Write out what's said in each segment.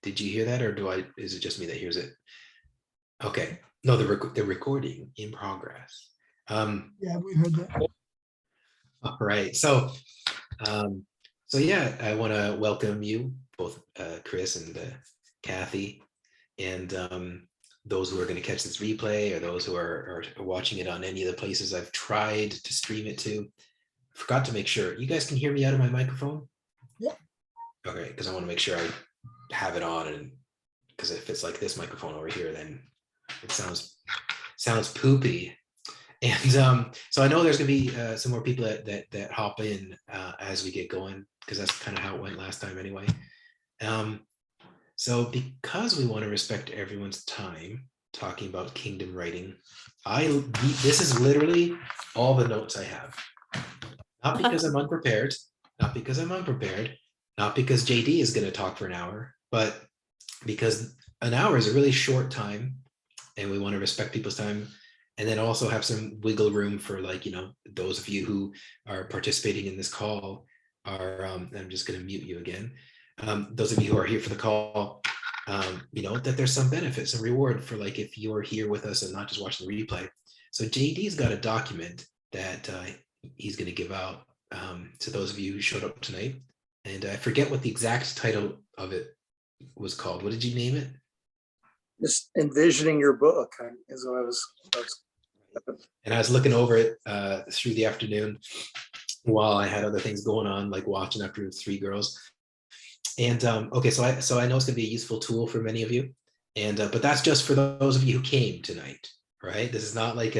Did you hear that, or is it just me that hears it? Okay. No, the recording in progress. Yeah, we heard that. All right. So yeah, I want to welcome you both, Chris and Kathy, and those who are going to catch this replay, or those who are watching it on any of the places I've tried to stream it to. Forgot to make sure you guys can hear me out of my microphone. Yeah. Okay, because I want to make sure I have it on, and because if it's like this microphone over here, then it sounds poopy. And so I know there's going to be some more people that hop in as we get going, because that's kind of how it went last time anyway. So because we want to respect everyone's time talking about kingdom writing, this is literally all the notes I have. Not because I'm unprepared, not because JD is going to talk for an hour, but because an hour is a really short time, and we want to respect people's time, and then also have some wiggle room for, like, those of you who are participating in this call are, I'm just going to mute you again. Those of you who are here for the call, that there's some benefits and reward for, like, if you're here with us and not just watching the replay. So JD's got a document that he's going to give out to those of you who showed up tonight. And I forget what the exact title of it was called. What did you name it? Just envisioning your book is what I was. And I was looking over it through the afternoon while I had other things going on, like watching After Three Girls. And okay, so I know it's going to be a useful tool for many of you, and but that's just for those of you who came tonight, right? This is not like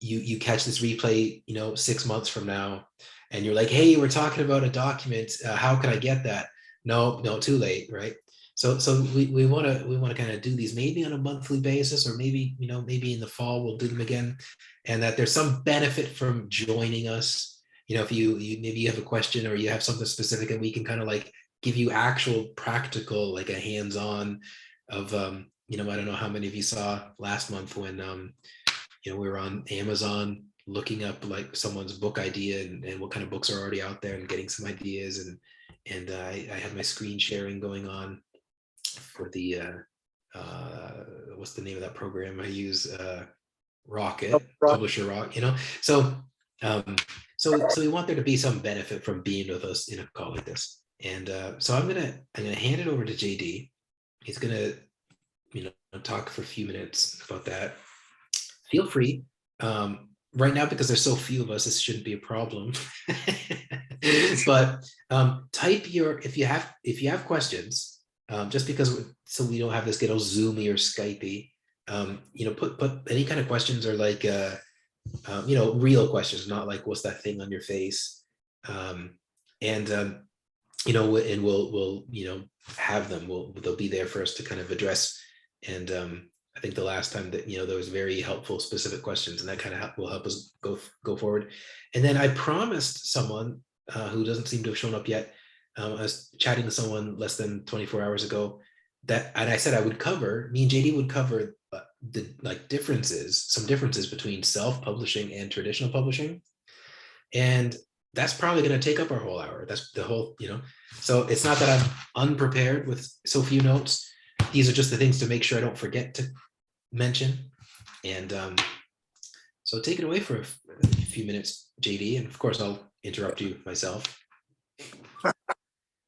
you catch this replay 6 months from now, and you're like, hey, we're talking about a document. How can I get that? No, too late, right? So we want to kind of do these maybe on a monthly basis, or maybe maybe in the fall we'll do them again, and that there's some benefit from joining us. If you maybe you have a question, or you have something specific, and we can kind of like give you actual practical, like a hands-on of I don't know how many of you saw last month when we were on Amazon looking up like someone's book idea and what kind of books are already out there, and getting some ideas, and I had my screen sharing going on for the what's the name of that program I use, Rocket, Publisher Rock, so we want there to be some benefit from being with us in a call like this. And so I'm gonna hand it over to JD. He's gonna talk for a few minutes about that. Feel free. Right now, because there's so few of us, this shouldn't be a problem. But type if you have questions, just because so we don't have this get all Zoomy or Skypey. Put any kind of questions, or like real questions, not like what's that thing on your face, and we'll have them. They'll be there for us to kind of address. And I think the last time that there was very helpful specific questions, and that kind of will help us go forward. And then I promised someone who doesn't seem to have shown up yet. I was chatting to someone less than 24 hours ago, and I said I would cover. Me and JD would cover some differences between self-publishing and traditional publishing, and that's probably going to take up our whole hour. That's the whole, so it's not that I'm unprepared with so few notes. These are just the things to make sure I don't forget to mention. And so take it away for a few minutes, JD, and of course I'll interrupt you myself.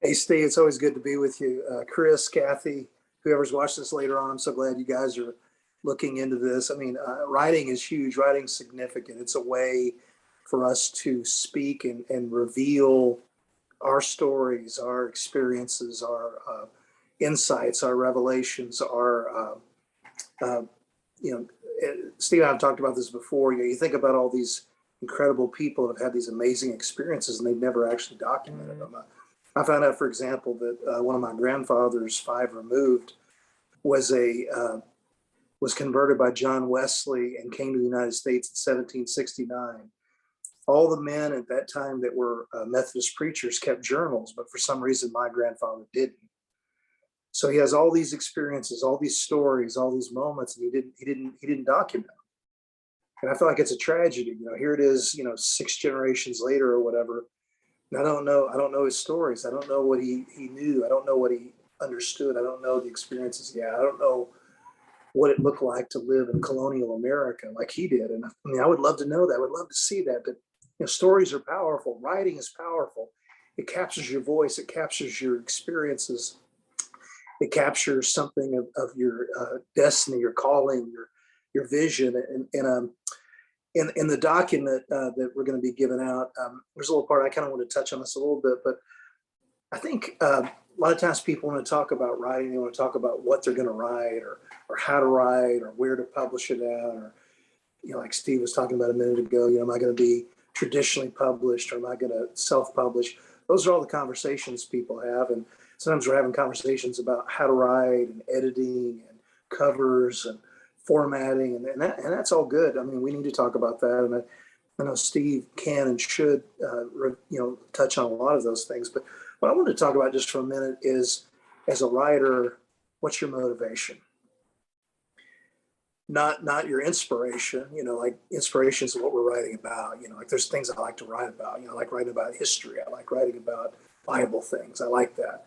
Hey, Steve, it's always good to be with you. Chris, Kathy, whoever's watched this later on, I'm so glad you guys are looking into this. I mean, writing is huge. Writing's significant. It's a way for us to speak and reveal our stories, our experiences, our insights, our revelations, our, Steve and I have talked about this before. You think about all these incredible people that have had these amazing experiences, and they've never actually documented them. I found out, for example, that one of my grandfathers, 5 removed, was converted by John Wesley and came to the United States in 1769. All the men at that time that were Methodist preachers kept journals, but for some reason my grandfather didn't. So he has all these experiences, all these stories, all these moments, and he didn't document them. And I feel like it's a tragedy. Here it is, 6 generations later or whatever. And I don't know his stories. I don't know what he knew. I don't know what he understood. I don't know the experiences. Yeah, I don't know what it looked like to live in colonial America like he did. And I mean, I would love to know that. I would love to see that. But stories are powerful. Writing is powerful. It captures your voice. It captures your experiences. It captures something of your destiny, your calling, your vision. In the document that we're going to be giving out, there's a little part I kind of want to touch on this a little bit, but I think a lot of times people want to talk about writing. They want to talk about what they're going to write, or how to write, or where to publish it at, or like Steve was talking about a minute ago. Am I going to be traditionally published, or am I going to self-publish? Those are all the conversations people have, and sometimes we're having conversations about how to write and editing and covers and formatting, and that's all good. I mean, we need to talk about that, and I know Steve can and should, touch on a lot of those things. But what I want to talk about just for a minute is, as a writer, what's your motivation? Not your inspiration. Like inspiration is what we're writing about. Like there's things I like to write about. I like writing about history. I like writing about Bible things. I like that.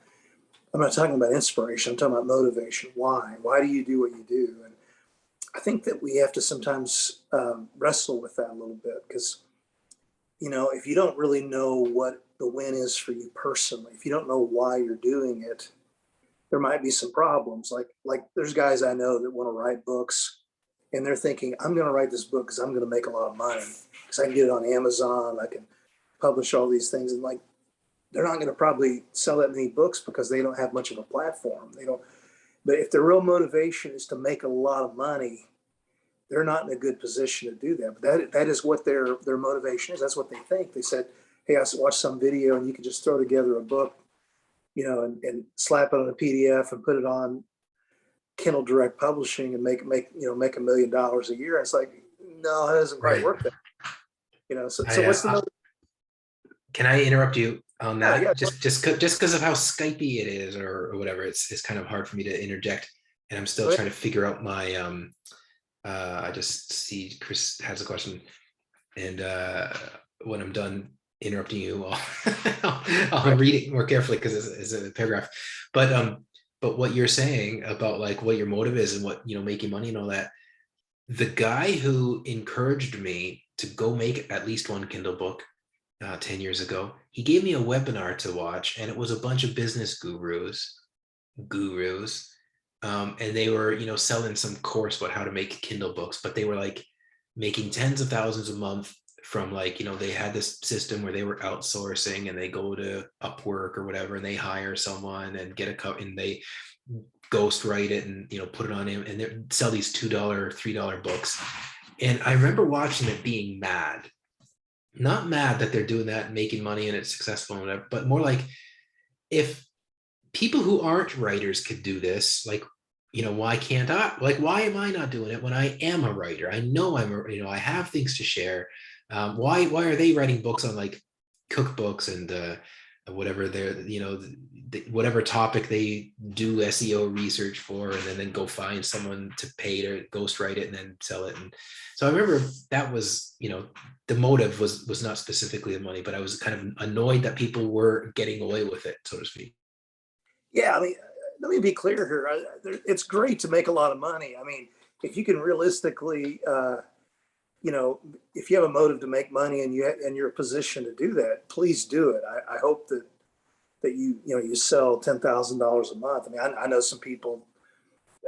I'm not talking about inspiration. I'm talking about motivation. Why? Why do you do what you do? And I think that we have to sometimes wrestle with that a little bit, because, if you don't really know what the win is for you personally, if you don't know why you're doing it, there might be some problems. Like there's guys I know that want to write books, and they're thinking, I'm going to write this book because I'm going to make a lot of money, because I can get it on Amazon, I can publish all these things, and like they're not going to probably sell that many books because they don't have much of a platform. They don't. But if their real motivation is to make a lot of money, they're not in a good position to do that. But that is what their motivation is. That's what they think. They said, hey, I watched some video and you can just throw together a book, and slap it on a PDF and put it on Kindle Direct Publishing and make $1 million a year. It's like, no, it doesn't quite work that. So what's the motivation? Can I interrupt you on that? Yeah. Just because of how Skypey it is, or whatever, it's kind of hard for me to interject, and I'm still trying to figure out my I just see Chris has a question, and when I'm done interrupting you, I'll read it more carefully because it's a paragraph. But what you're saying about like what your motive is and what, making money and all that, the guy who encouraged me to go make at least one Kindle book 10 years ago, he gave me a webinar to watch, and it was a bunch of business gurus, and they were, selling some course about how to make Kindle books, but they were like making tens of thousands a month from like, they had this system where they were outsourcing, and they go to Upwork or whatever, and they hire someone and get a cut, and they ghost write it and, put it on him, and they sell these $2, $3 books. And I remember watching it being mad. Not mad that they're doing that and making money and it's successful and whatever, but more like, if people who aren't writers could do this, like, why can't I? Like, why am I not doing it when I am a writer? I know I have things to share. Why are they writing books on like cookbooks and whatever they're, whatever topic they do SEO research for, and then go find someone to pay to ghostwrite it and then sell it. And so I remember that was, the motive was not specifically the money, but I was kind of annoyed that people were getting away with it, so to speak. Yeah, I mean, let me be clear here. It's great to make a lot of money. I mean, if you can realistically, if you have a motive to make money and you're in a position to do that, please do it. I hope that you sell $10,000 a month. I mean, I know some people.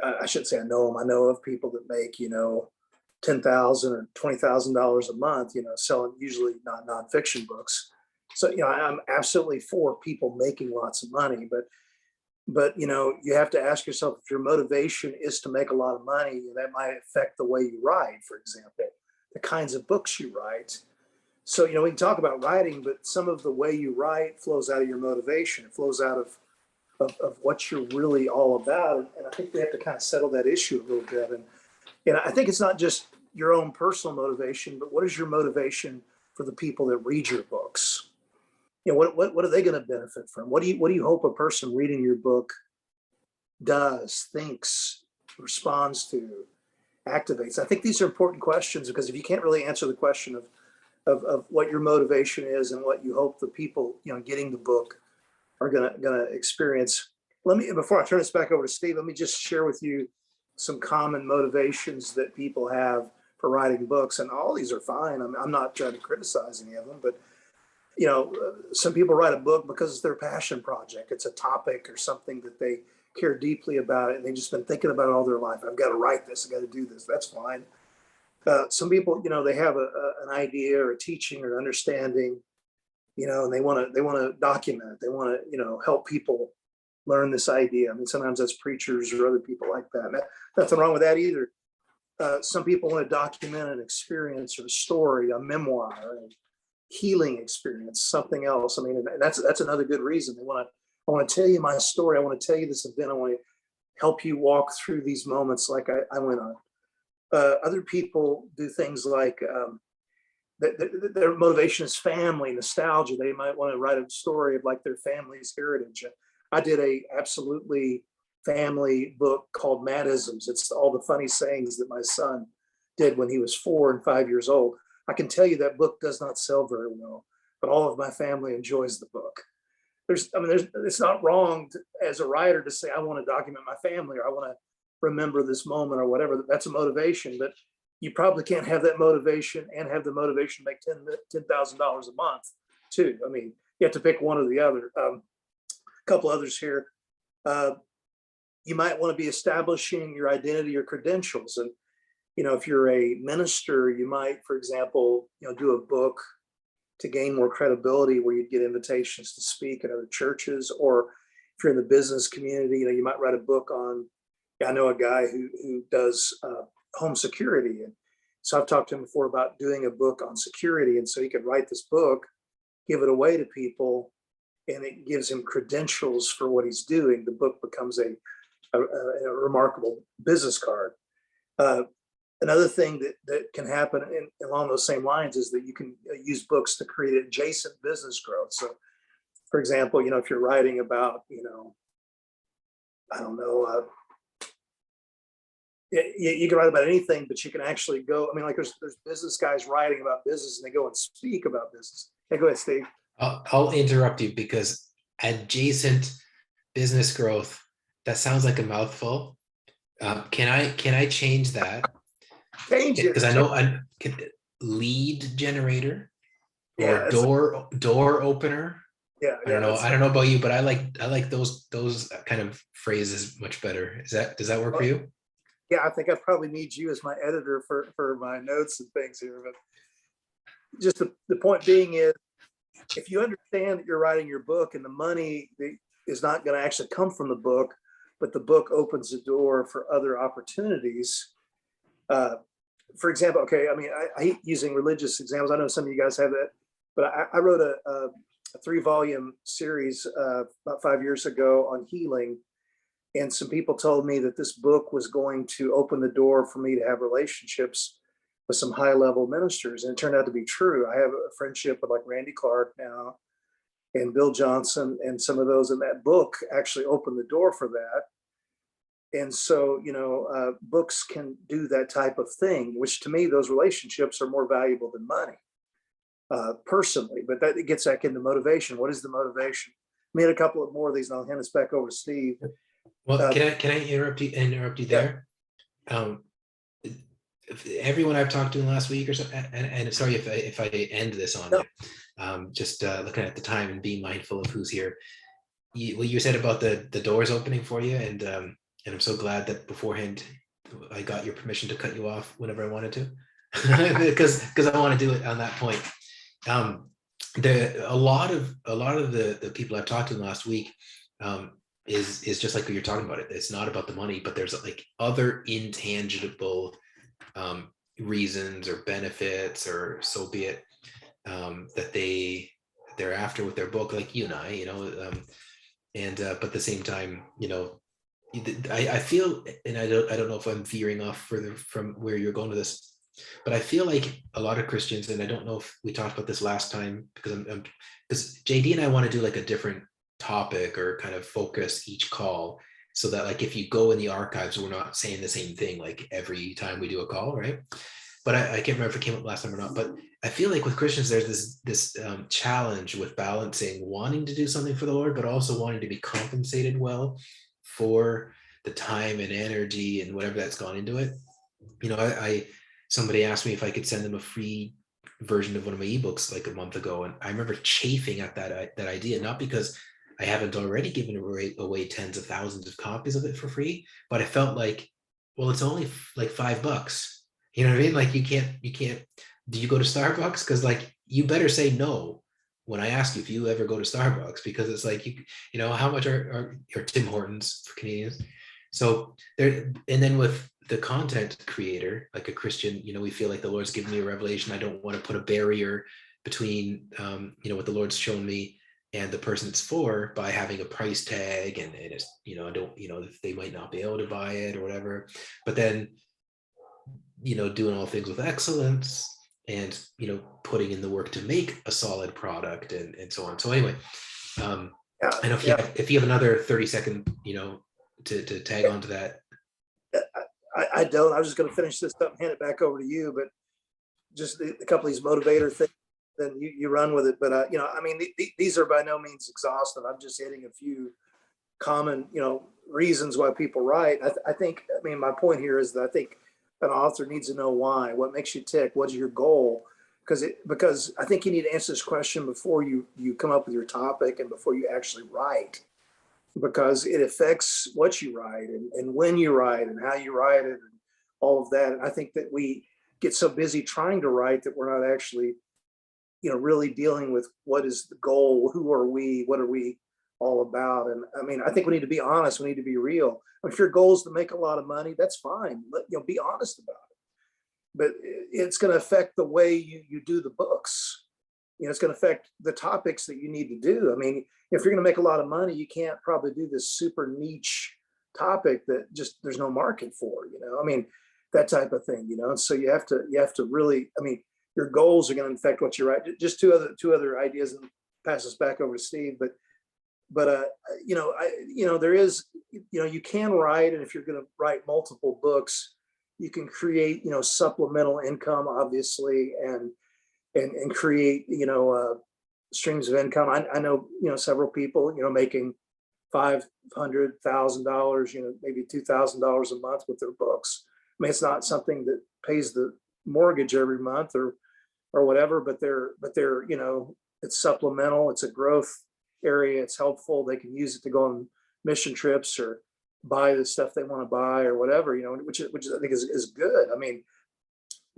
I shouldn't say I know them. I know of people that make $10,000 or $20,000 a month. Selling usually not nonfiction books. So I'm absolutely for people making lots of money, but you have to ask yourself, if your motivation is to make a lot of money, that might affect the way you write, for example, the kinds of books you write. So, we can talk about writing, but some of the way you write flows out of your motivation. It flows out of what you're really all about. And I think we have to kind of settle that issue a little bit. And I think it's not just your own personal motivation, but what is your motivation for the people that read your books? What are they going to benefit from? What do you hope a person reading your book does, thinks, responds to, activates? I think these are important questions, because if you can't really answer the question of what your motivation is and what you hope the people getting the book are gonna experience, before I turn this back over to Steve, let me just share with you some common motivations that people have for writing books. And all these are fine. I'm not trying to criticize any of them, but some people write a book because it's their passion project. It's a topic or something that they care deeply about, and they've just been thinking about it all their life. I've got to write this. I've got to do this. That's fine. Some people, they have an idea or a teaching or understanding, and they want to document it. They want to, help people learn this idea. I mean, sometimes that's preachers or other people like that. Nothing wrong with that either. Some people want to document an experience or a story, a memoir, a healing experience, something else. I mean, and that's another good reason. I want to tell you my story. I want to tell you this event. I want to help you walk through these moments like I went on. Other people do things like their motivation is family, nostalgia. They might want to write a story of like their family's heritage. I did a absolutely family book called Madisms. It's all the funny sayings that my son did when he was 4 and 5 years old. I can tell you that book does not sell very well, but all of my family enjoys the book. It's not wrong as a writer to say, I want to document my family, or I want to remember this moment, or whatever. That's a motivation, but you probably can't have that motivation and have the motivation to make $10,000 a month too. I mean, you have to pick one or the other. A couple others here. You might want to be establishing your identity or credentials. And, if you're a minister, you might, for example, do a book to gain more credibility where you'd get invitations to speak at other churches. Or if you're in the business community, you might write a book on, I know a guy who does home security. And so I've talked to him before about doing a book on security. And so he could write this book, give it away to people, and it gives him credentials for what he's doing. The book becomes a remarkable business card. Another thing that can happen along those same lines is that you can use books to create adjacent business growth. So, for example, if you're writing about, I don't know, you can write about anything, but you can actually go. I mean, like there's business guys writing about business, and they go and speak about business. Hey, go ahead, Steve. I'll interrupt you because adjacent business growth, that sounds like a mouthful. Can I change that? Change it. Because I know I can lead generator or Yeah, door opener. Yeah, I don't know. I don't know about you, but I like those kind of phrases much better. Does that work for you? Yeah, I think I probably need you as my editor for my notes and things here. But just the point being is, if you understand that you're writing your book and the money is not going to actually come from the book, but the book opens the door for other opportunities. For example, okay, I mean, I hate using religious examples. I know some of you guys have that, but I wrote a 3-volume series about 5 years ago on healing. And some people told me that this book was going to open the door for me to have relationships with some high-level ministers. And it turned out to be true. I have a friendship with like Randy Clark now and Bill Johnson, and some of those in that book actually opened the door for that. And so, books can do that type of thing, which to me, those relationships are more valuable than money, personally. But that gets back into motivation. What is the motivation? I made a couple of more of these, and I'll hand this back over to Steve. Well, can I interrupt you there? Yeah. Everyone I've talked to in the last week or so, and sorry if I end this on you, just looking at the time and being mindful of who's here. What you said about the doors opening for you, and I'm so glad that beforehand I got your permission to cut you off whenever I wanted to, because I want to do it on that point. A lot of the people I've talked to in the last week is just like what you're talking about. It's not about the money, but there's like other intangible reasons or benefits, or so be it, that they're after with their book, like you and I, but at the same time, I feel, and I don't know if I'm veering off further from where you're going to this, but I feel like a lot of Christians, and I don't know if we talked about this last time, because JD and I want to do like a different topic or kind of focus each call, so that like if you go in the archives, we're not saying the same thing like every time we do a call, right? But I can't remember if it came up last time or not, but I feel like with Christians, there's this challenge with balancing wanting to do something for the Lord, but also wanting to be compensated well for the time and energy and whatever that's gone into it. You know, I somebody asked me if I could send them a free version of one of my ebooks like a month ago, and I remember chafing at that idea, not because I haven't already given away tens of thousands of copies of it for free, but I felt like, well, it's only like $5. You know what I mean? Like you can't. Do you go to Starbucks? Because like you better say no when I ask you if you ever go to Starbucks, because it's like you know how much are Tim Hortons for Canadians. So there, and then with the content creator, like a Christian, you know, we feel like the Lord's given me a revelation. I don't want to put a barrier between, you know, what the Lord's shown me and the person it's for by having a price tag, and it's, you know, I don't, you know, they might not be able to buy it or whatever. But then, you know, doing all things with excellence and, you know, putting in the work to make a solid product and so on. So anyway, I know if you have another 30-second, you know, to tag on to that. I don't. I was just going to finish this up and hand it back over to you, but just a couple of these motivator things, then you run with it. But, you know, I mean, these are by no means exhaustive. I'm just hitting a few common, you know, reasons why people write. I think, I mean, my point here is that I think an author needs to know why, what makes you tick, what's your goal? Because I think you need to answer this question before you come up with your topic and before you actually write, because it affects what you write and when you write and how you write it and all of that. And I think that we get so busy trying to write that we're not actually, you know, really dealing with what is the goal, who are we, what are we all about. And I mean, I think we need to be honest, we need to be real. If your goal is to make a lot of money, that's fine, but, you know, be honest about it. But it's going to affect the way you do the books. You know, it's going to affect the topics that you need to do. I mean, if you're going to make a lot of money, you can't probably do this super niche topic that just there's no market for, you know, I mean, that type of thing, you know. And so you have to really, I mean, your goals are going to affect what you write. Just two other ideas, and pass this back over to Steve. But you know, there is, you know, you can write, and if you're going to write multiple books, you can create, you know, supplemental income, obviously, and create, you know, streams of income. I know, you know, several people, you know, making $500,000, you know, maybe $2,000 a month with their books. I mean, it's not something that pays the mortgage every month or whatever, but they're, you know, it's supplemental. It's a growth area. It's helpful. They can use it to go on mission trips or buy the stuff they want to buy or whatever, you know, which I think is good. I mean,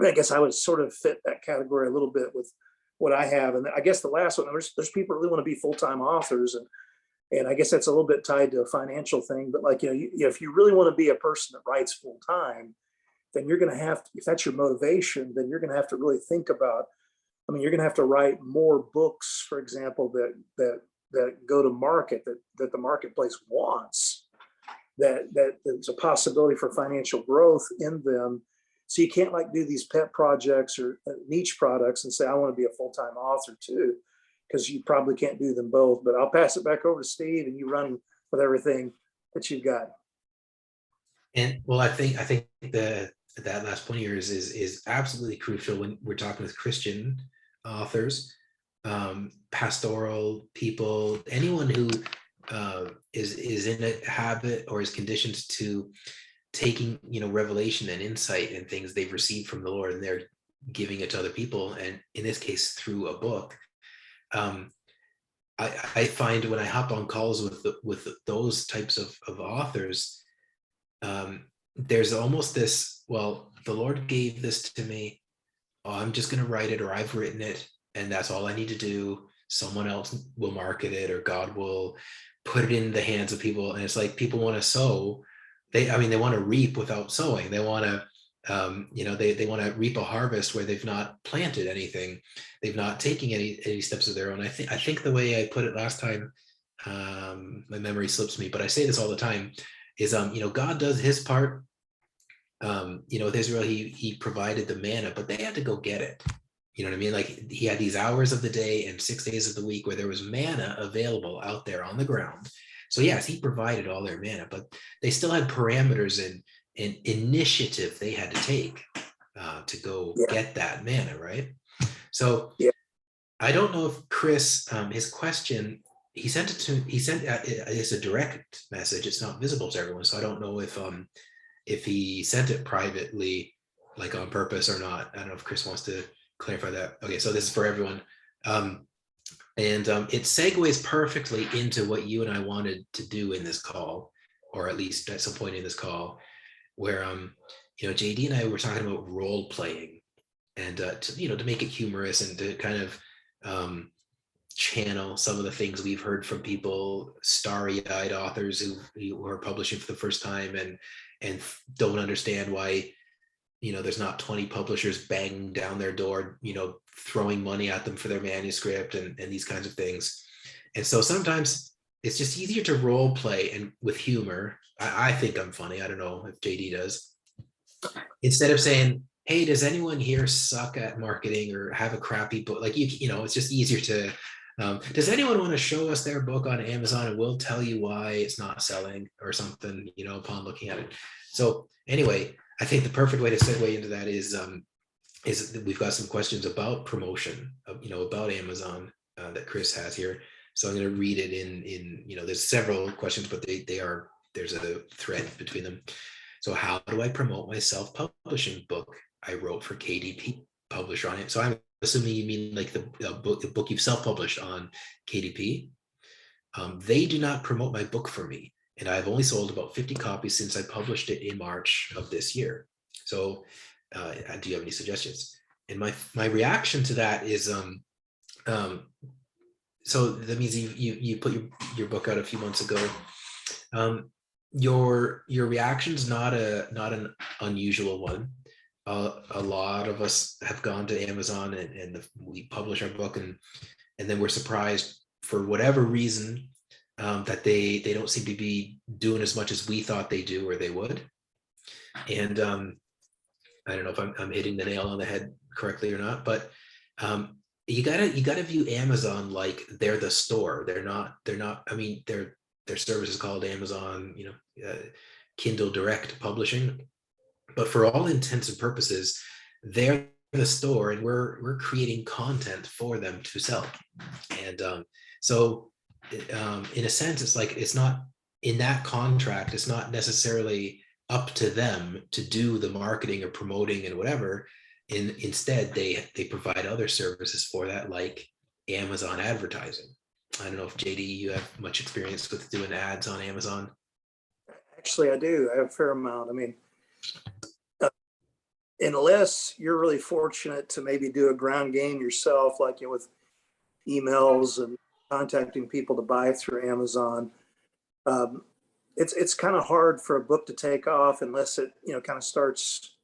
I guess I would sort of fit that category a little bit with what I have. And I guess the last one, there's people who really want to be full-time authors. And I guess that's a little bit tied to a financial thing, but like, you know, if you really want to be a person that writes full-time, then you're going to have to, if that's your motivation, then you're going to have to really think about, I mean, you're going to have to write more books, for example, that go to market, that the marketplace wants, that there's a possibility for financial growth in them. So you can't like do these pet projects or niche products and say, I want to be a full-time author too, because you probably can't do them both. But I'll pass it back over to Steve, and you run with everything that you've got. And well, I think that last point here is absolutely crucial when we're talking with Christian authors, pastoral people, anyone who is in a habit or is conditioned to taking, you know, revelation and insight and things they've received from the Lord, and they're giving it to other people, and in this case through a book. I find when I hop on calls with those types of authors, there's almost this, well, the Lord gave this to me, oh, I'm just going to write it, or I've written it, and that's all I need to do. Someone else will market it, or God will put it in the hands of people. And it's like people want to sow. They want to reap without sowing. They want to, you know, they want to reap a harvest where they've not planted anything. They've not taken any steps of their own. I think the way I put it last time, my memory slips me, but I say this all the time, is, you know, God does his part. You know, with Israel, he provided the manna, but they had to go get it. You know what I mean? Like he had these hours of the day and 6 days of the week where there was manna available out there on the ground. So yes, he provided all their manna, but they still had parameters and initiative they had to take to go get that manna, right? So Yeah. I don't know if Chris, his question, he sent it's a direct message. It's not visible to everyone. So I don't know if he sent it privately, like on purpose or not. I don't know if Chris wants to clarify that. Okay, so this is for everyone. It segues perfectly into what you and I wanted to do in this call, or at least at some point in this call, where JD and I were talking about role playing, and to make it humorous and to kind of channel some of the things we've heard from people, starry-eyed authors who are publishing for the first time and don't understand why there's not 20 publishers banging down their door, throwing money at them for their manuscript and these kinds of things. And so sometimes it's just easier to role play and with humor. I think I'm funny. I don't know if JD does. Instead of saying, hey, does anyone here suck at marketing or have a crappy book? Like, it's just easier to, does anyone want to show us their book on Amazon and we'll tell you why it's not selling or something, upon looking at it. So anyway, I think the perfect way to segue into that is that we've got some questions about promotion, about Amazon that Chris has here. So I'm going to read it in there's several questions, but there's a thread between them. So how do I promote my self-publishing book I wrote for KDP publisher on it? So I'm assuming you mean like the book you've self-published on KDP. They do not promote my book for me, and I've only sold about 50 copies since I published it in March of this year. So do you have any suggestions? And my reaction to that is, so that means you put your book out a few months ago. Your reaction's not an unusual one. A lot of us have gone to Amazon and we publish our book and then we're surprised for whatever reason that they don't seem to be doing as much as we thought they do or they would. And I don't know if I'm hitting the nail on the head correctly or not, but you gotta view Amazon like they're the store. They're not. I mean, their service is called Amazon, Kindle Direct Publishing, but for all intents and purposes, they're the store, and we're creating content for them to sell. And so, in a sense, it's like it's not in that contract. It's not necessarily up to them to do the marketing or promoting and whatever. Instead, they provide other services for that, like Amazon advertising. I don't know if JD, you have much experience with doing ads on Amazon. Actually, I do. I have a fair amount. I mean, unless you're really fortunate to maybe do a ground game yourself, like with emails and contacting people to buy through Amazon, it's kind of hard for a book to take off unless it kind of starts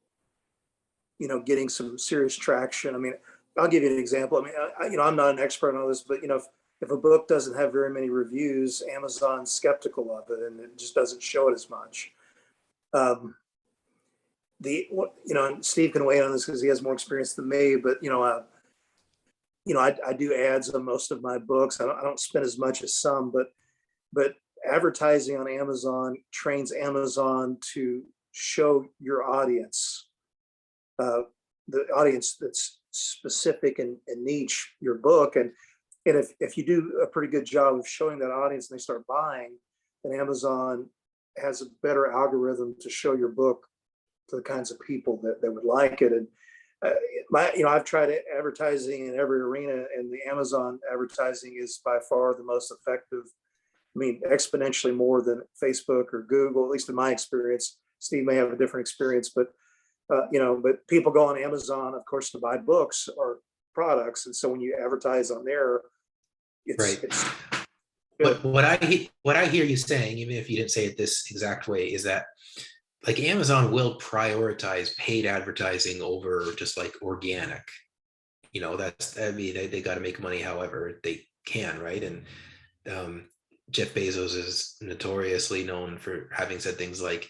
getting some serious traction. I mean, I'll give you an example. I mean, I'm not an expert on this, but if a book doesn't have very many reviews, Amazon's skeptical of it and it just doesn't show it as much. And Steve can weigh in on this because he has more experience than me, but I do ads on most of my books. I don't spend as much as some, but advertising on Amazon trains Amazon to show your audience, the audience that's specific and niche your book. And if you do a pretty good job of showing that audience and they start buying, then Amazon has a better algorithm to show your book to the kinds of people that would like it. And I've tried advertising in every arena, and the Amazon advertising is by far the most effective. I mean, exponentially more than Facebook or Google, at least in my experience. Steve may have a different experience, but but people go on Amazon, of course, to buy books or products, and so when you advertise on there, it's But what I hear you saying, even if you didn't say it this exact way, is that like Amazon will prioritize paid advertising over just like organic. They got to make money however they can, right? And Jeff Bezos is notoriously known for having said things like,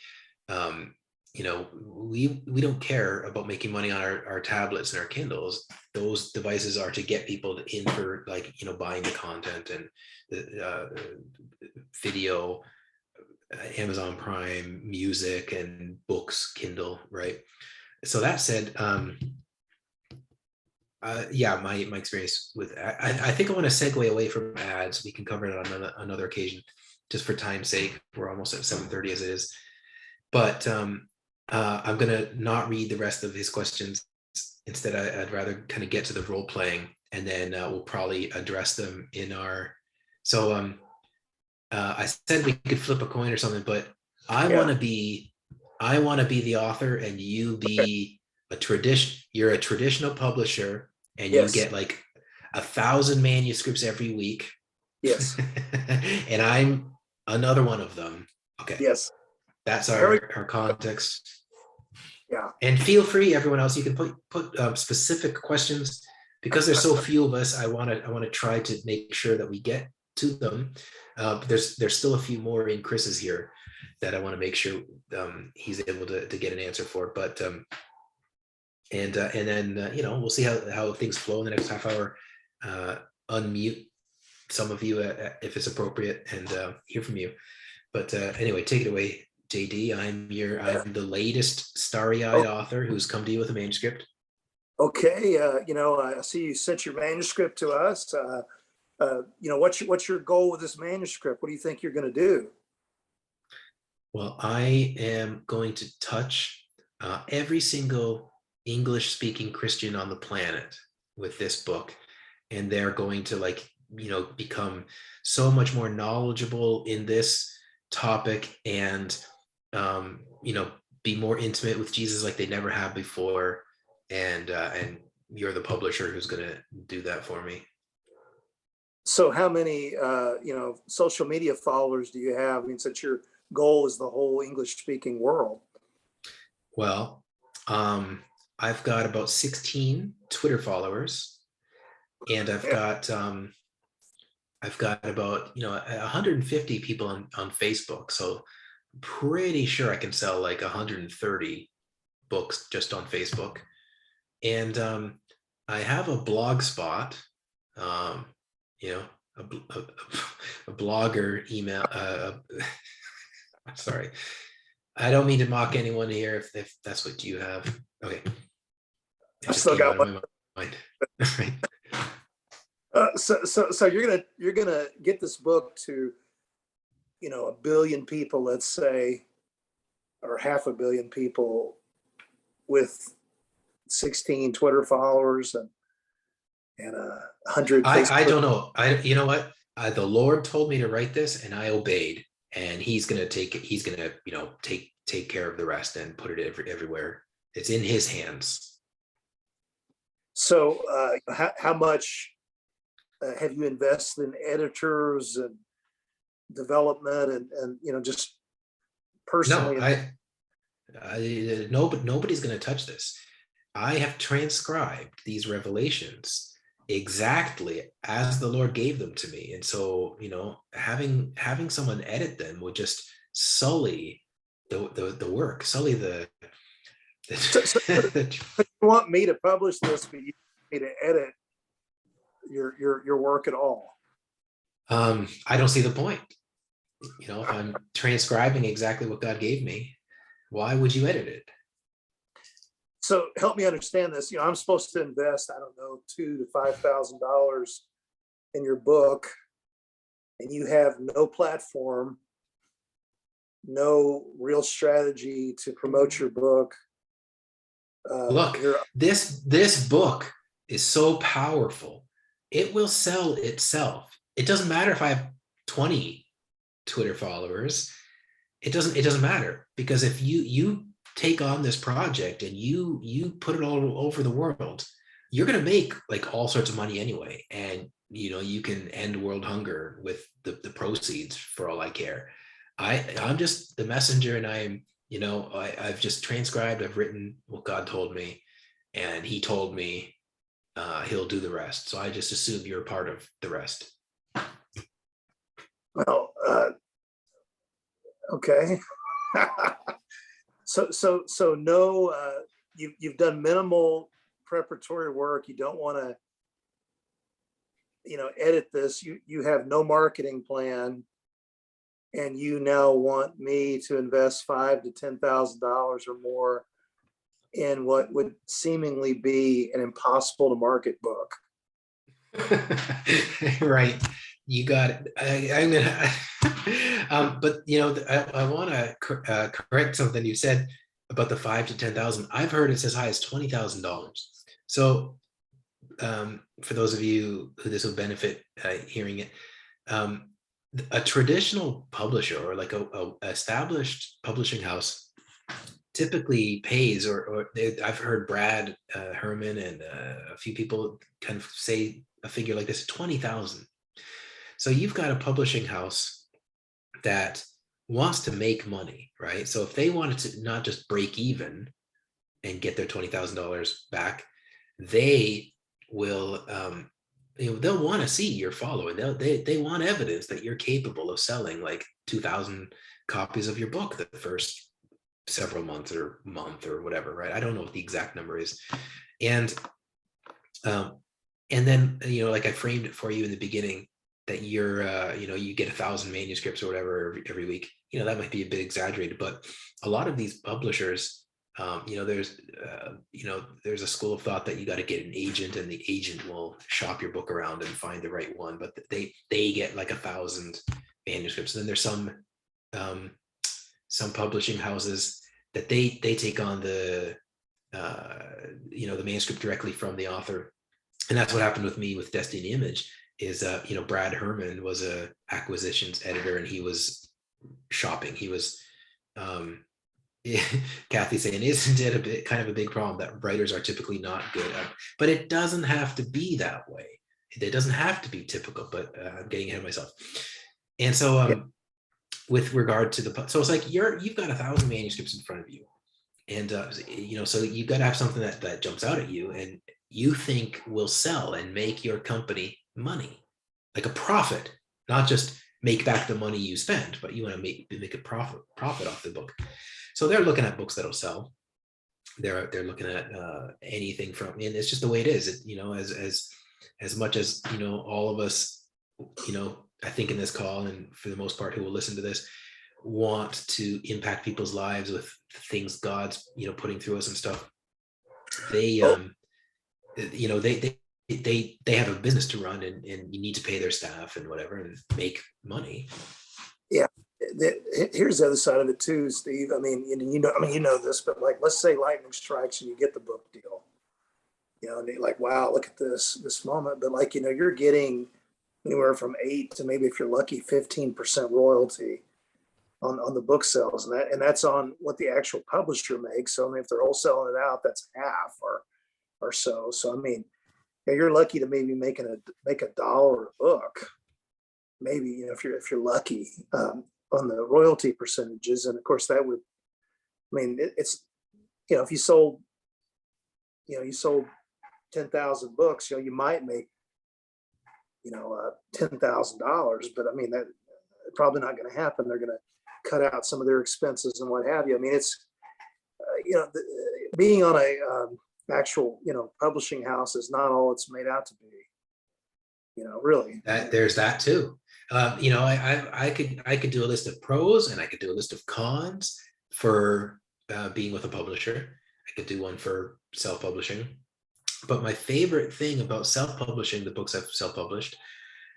we don't care about making money on our tablets and our Kindles. Those devices are to get people in for like, buying the content and the video, Amazon Prime, music, and books, Kindle, right? So that said, Yeah, my experience with, I think I want to segue away from ads. We can cover it on another occasion, just for time's sake. We're almost at 7:30 as it is. But I'm gonna not read the rest of his questions. Instead, I'd rather kind of get to the role playing, and then we'll probably address them in our. So I said we could flip a coin or something, but I Yeah. want to be the author, and you be a tradition. You're a traditional publisher, and you Yes. get like 1,000 manuscripts every week. Yes. And I'm another one of them. Okay. Yes. That's Very- our context. Yeah. And feel free, everyone else, you can put specific questions, because there's so few of us. I want to try to make sure that we get to them. But there's still a few more in Chris's here that I want to make sure he's able to get an answer for. But and then we'll see how things flow in the next half hour. Unmute some of you if it's appropriate, and hear from you. But anyway, take it away, JD. I'm the latest starry-eyed author who's come to you with a manuscript. Okay. I see you sent your manuscript to us. What's your goal with this manuscript? What do you think you're going to do? Well, I am going to touch every single English-speaking Christian on the planet with this book, and they're going to become so much more knowledgeable in this topic, and be more intimate with Jesus like they never have before. And you're the publisher who's going to do that for me. So how many social media followers do you have? I mean, since your goal is the whole English speaking world. Well, I've got about 16 Twitter followers, and I've got about 150 people on Facebook. So I'm pretty sure I can sell like 130 books just on Facebook. And I have a blog spot, a blogger email. Sorry, I don't mean to mock anyone here if that's what you have. Okay. I still got one. Mind. So you're gonna get this book to 1 billion people, let's say, or 500 million people, with 16 Twitter followers and 100 Facebook. I don't know. You know what? The Lord told me to write this, and I obeyed. And He's gonna take care of the rest and put it everywhere. It's in His hands. So how much have you invested in editors and development and just personally? No, nobody's going to touch this. I have transcribed these revelations exactly as the Lord gave them to me. And so, having someone edit them would just sully the work, sully the So you want me to publish this, but you want me to edit your work at all? I don't see the point. If I'm transcribing exactly what God gave me, why would you edit it? So help me understand this. I'm supposed to invest, I don't know, $2,000 to $5,000 in your book, and you have no platform, no real strategy to promote your book. Look, this book is so powerful. It will sell itself. It doesn't matter if I have 20 Twitter followers. It doesn't matter, because if you take on this project and you put it all over the world, you're going to make like all sorts of money anyway. And you can end world hunger with the proceeds, for all I care. I'm just the messenger, and I've just transcribed, I've written what God told me, and He told me He'll do the rest. So I just assume you're a part of the rest. Well, okay. So no, you've done minimal preparatory work. You don't want to, edit this. You have no marketing plan, and you now want me to invest $5,000 to $10,000 or more in what would seemingly be an impossible to market book. Right, you got it. I'm gonna, but I want to correct something you said about the 5 to 10,000. I've heard it's as high as $20,000. So, for those of you who this will benefit hearing it, a traditional publisher or like a established publishing house typically pays, I've heard Brad Herman and a few people kind of say a figure like this, 20,000. So you've got a publishing house that wants to make money, right? So if they wanted to not just break even and get their $20,000 back, they will, they'll want to see your following. They want evidence that you're capable of selling like 2,000 copies of your book the first several months or month or whatever, right? I don't know what the exact number is. And then, like I framed it for you in the beginning, that you're, you get 1,000 manuscripts or whatever every week. That might be a bit exaggerated, but a lot of these publishers, there's a school of thought that you got to get an agent, and the agent will shop your book around and find the right one. But they get like 1,000 manuscripts. And then there's some publishing houses that they take on the manuscript directly from the author. And that's what happened with me with Destiny Image. Is Brad Herman was a acquisitions editor, and he was shopping. He was Kathy saying, isn't it kind of a big problem that writers are typically not good at? But it doesn't have to be that way. It doesn't have to be typical, but I'm getting ahead of myself. And so with regard to so it's like you've got 1,000 manuscripts in front of you, and so you've got to have something that jumps out at you and you think will sell and make your company money, like a profit, not just make back the money you spend, but you want to make a profit off the book. So they're looking at books that'll sell. They're looking at anything from, and it's just the way it is. As much as all of us, I think in this call, and for the most part who will listen to this, want to impact people's lives with things God's putting through us and stuff. They they have a business to run, and you need to pay their staff and whatever and make money. Yeah. Here's the other side of it too, Steve. I mean, you know this, but like, let's say lightning strikes and you get the book deal, and you're like, wow, look at this moment. But like, you're getting anywhere from 8 to maybe, if you're lucky, 15% royalty on the book sales. And that's on what the actual publisher makes. So I mean, if they're wholesaling it out, that's half or so. So, I mean, you're lucky to maybe make $1 a book, maybe, if you're lucky, on the royalty percentages. And of course that would, I mean, it's, if you sold 10,000 books, you might make, $10,000, but I mean, that probably not going to happen. They're going to cut out some of their expenses and what have you. I mean, it's, being on a actual, publishing house is not all it's made out to be, really. There's that too. I could do a list of pros and I could do a list of cons for being with a publisher. I could do one for self-publishing. But my favorite thing about self-publishing, the books I've self-published,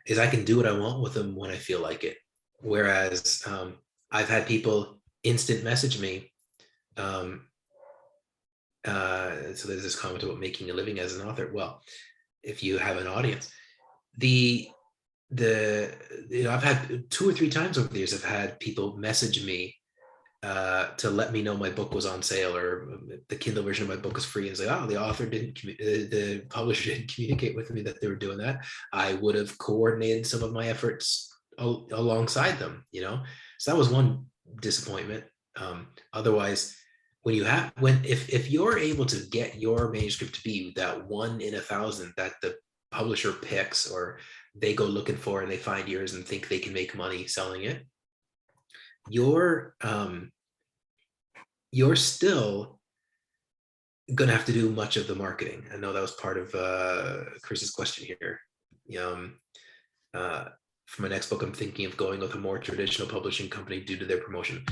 is I can do what I want with them when I feel like it. Whereas I've had people instant message me. So there's this comment about making a living as an author. Well, if you have an audience, I've had 2 or 3 times over the years, I've had people message me to let me know my book was on sale, or the Kindle version of my book is free, and say, oh, the publisher didn't communicate with me that they were doing that. I would have coordinated some of my efforts alongside them, so that was one disappointment. Otherwise, if you're able to get your manuscript to be that 1 in 1,000 that the publisher picks, or they go looking for and they find yours and think they can make money selling it, you're still gonna have to do much of the marketing. I know that was part of Chris's question here. For my next book, I'm thinking of going with a more traditional publishing company due to their promotion.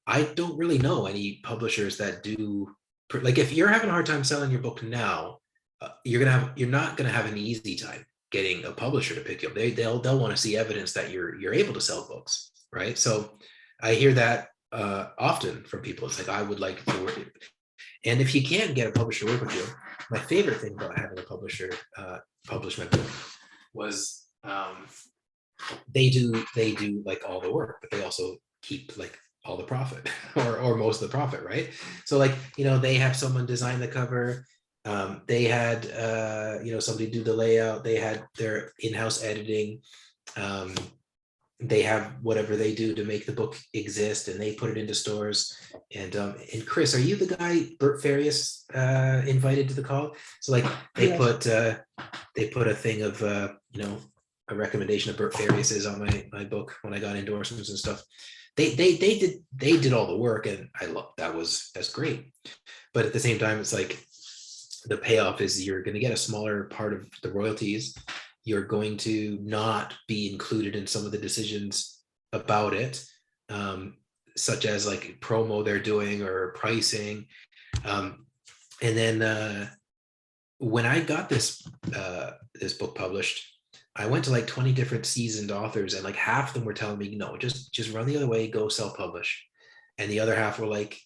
I don't really know any publishers that do like if you're having a hard time selling your book now, you're not gonna have an easy time getting a publisher to pick you up. They'll want to see evidence that you're able to sell books, right? So I hear that often from people. It's like, I would like to work. And if you can't get a publisher to work with you, my favorite thing about having a publisher publish my book was they do like all the work, but they also keep like all the profit or most of the profit, right? So like, they have someone design the cover. They had somebody do the layout. They had their in-house editing. They have whatever they do to make the book exist, and they put it into stores. And Chris, are you the guy Bert Farias invited to the call? So like they put a thing of a recommendation of Bert Farias's on my book when I got endorsements and stuff. They did all the work, and I love that's great. But at the same time, it's like the payoff is you're going to get a smaller part of the royalties. You're going to not be included in some of the decisions about it, such as like promo they're doing or pricing. And then when I got this book published, I went to like 20 different seasoned authors, and like half of them were telling me, no, just run the other way, go self-publish. And the other half were like,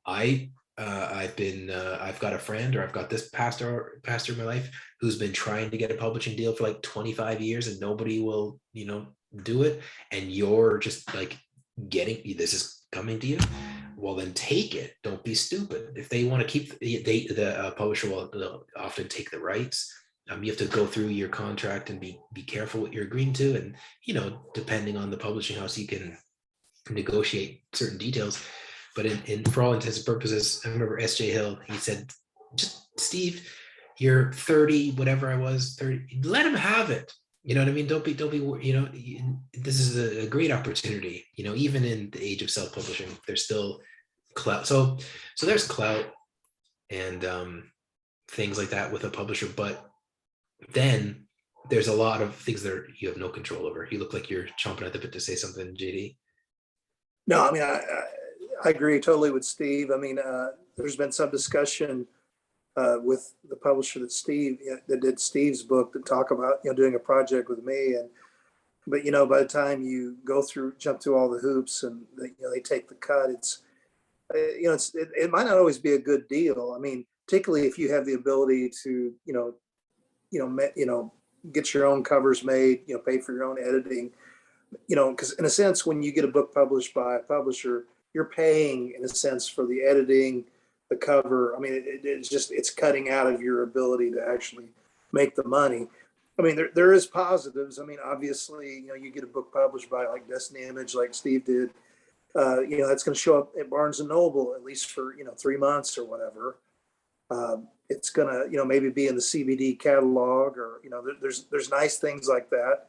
I've got a friend, or I've got this pastor in my life who's been trying to get a publishing deal for like 25 years and nobody will, do it. And you're just like this is coming to you. Well, then take it. Don't be stupid. If they want to keep the publisher will often take the rights. You have to go through your contract and be careful what you're agreeing to. And, depending on the publishing house, you can negotiate certain details. But for all intents and purposes, I remember S.J. Hill, he said, just Steve, you're 30, whatever I was, 30, let him have it. You know what I mean? Don't be, this is a great opportunity, even in the age of self-publishing, there's still clout. So there's clout and things like that with a publisher, but then there's a lot of things that you have no control over. You look like you're chomping at the bit to say something, JD. No, I mean, I agree totally with Steve. I mean, there's been some discussion with the publisher that did Steve's book to talk about, doing a project with me. But by the time you jump through all the hoops and they take the cut, it might not always be a good deal. I mean, particularly if you have the ability to, get your own covers made, pay for your own editing, because in a sense, when you get a book published by a publisher, you're paying in a sense for the editing, the cover. I mean, it's cutting out of your ability to actually make the money. I mean, there is positives. I mean, obviously, you get a book published by like Destiny Image, like Steve did, that's going to show up at Barnes and Noble at least for, 3 months or whatever. It's going to, maybe be in the CBD catalog, or, there's nice things like that,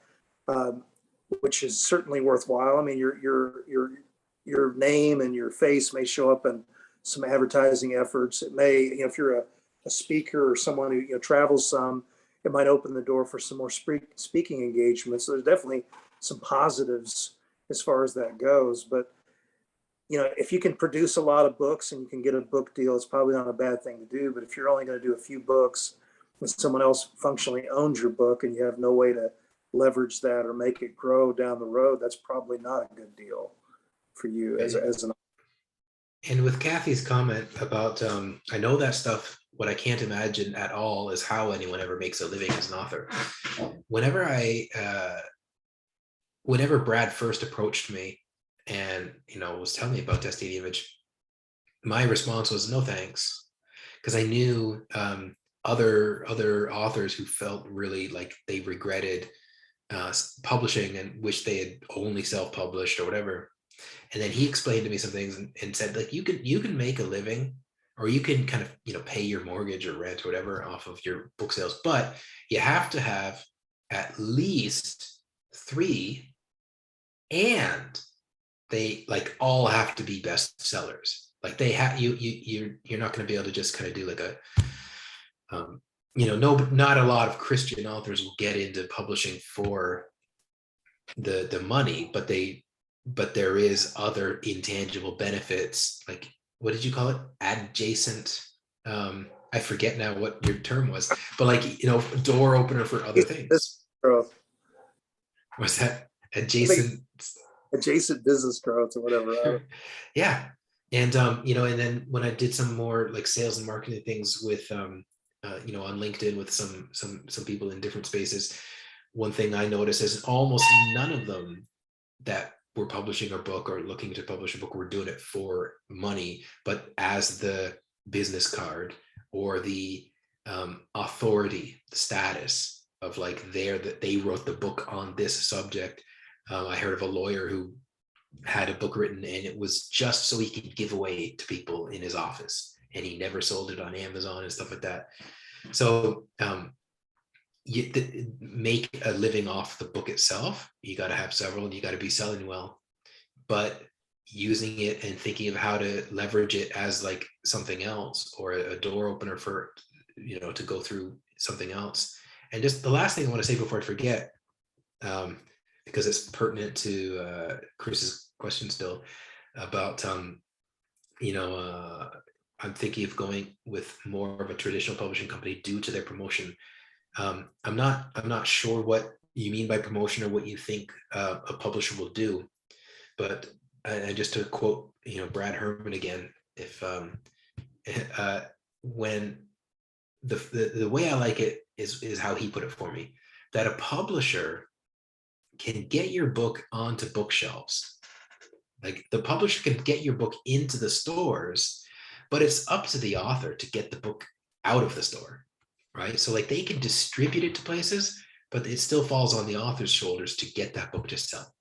which is certainly worthwhile. I mean, your name and your face may show up in some advertising efforts. It may, if you're a speaker or someone who travels some, it might open the door for some more speaking engagements. So there's definitely some positives as far as that goes. But if you can produce a lot of books and you can get a book deal, it's probably not a bad thing to do. But if you're only going to do a few books and someone else functionally owns your book and you have no way to leverage that or make it grow down the road, that's probably not a good deal for you as an. And with Kathy's comment about, I know that stuff, what I can't imagine at all is how anyone ever makes a living as an author. Whenever Brad first approached me and, was telling me about Destiny Image, my response was no thanks. Because I knew other authors who felt really like they regretted publishing and wish they had only self-published or whatever. And then he explained to me some things and said, like, you can make a living, or you can kind of, pay your mortgage or rent or whatever off of your book sales, but you have to have at least 3, and they like all have to be best sellers. Like they have, you're not going to be able to just kind of do like a, not a lot of Christian authors will get into publishing for the money, but there is other intangible benefits, like what did you call it? Adjacent. I forget now what your term was, but like, door opener for other things. Growth. Was that adjacent? Adjacent business growth or whatever. Yeah. And, and then when I did some more like sales and marketing things with, on LinkedIn with some people in different spaces, one thing I noticed is almost none of them that were publishing a book or looking to publish a book were doing it for money, but as the business card or the authority, the status of like that they wrote the book on this subject. I heard of a lawyer who had a book written and it was just so he could give away to people in his office, and he never sold it on Amazon and stuff like that. So you make a living off the book itself. You got to have several and you got to be selling well, but using it and thinking of how to leverage it as like something else or a door opener for, to go through something else. And just the last thing I want to say before I forget, because it's pertinent to Chris's question still about, I'm thinking of going with more of a traditional publishing company due to their promotion. I'm not sure what you mean by promotion or what you think a publisher will do, but just to quote, Brad Herman again, if when the way I like it is how he put it for me, that a publisher can get your book onto bookshelves. Like the publisher can get your book into the stores, but it's up to the author to get the book out of the store, right? So like they can distribute it to places, but it still falls on the author's shoulders to get that book to sell.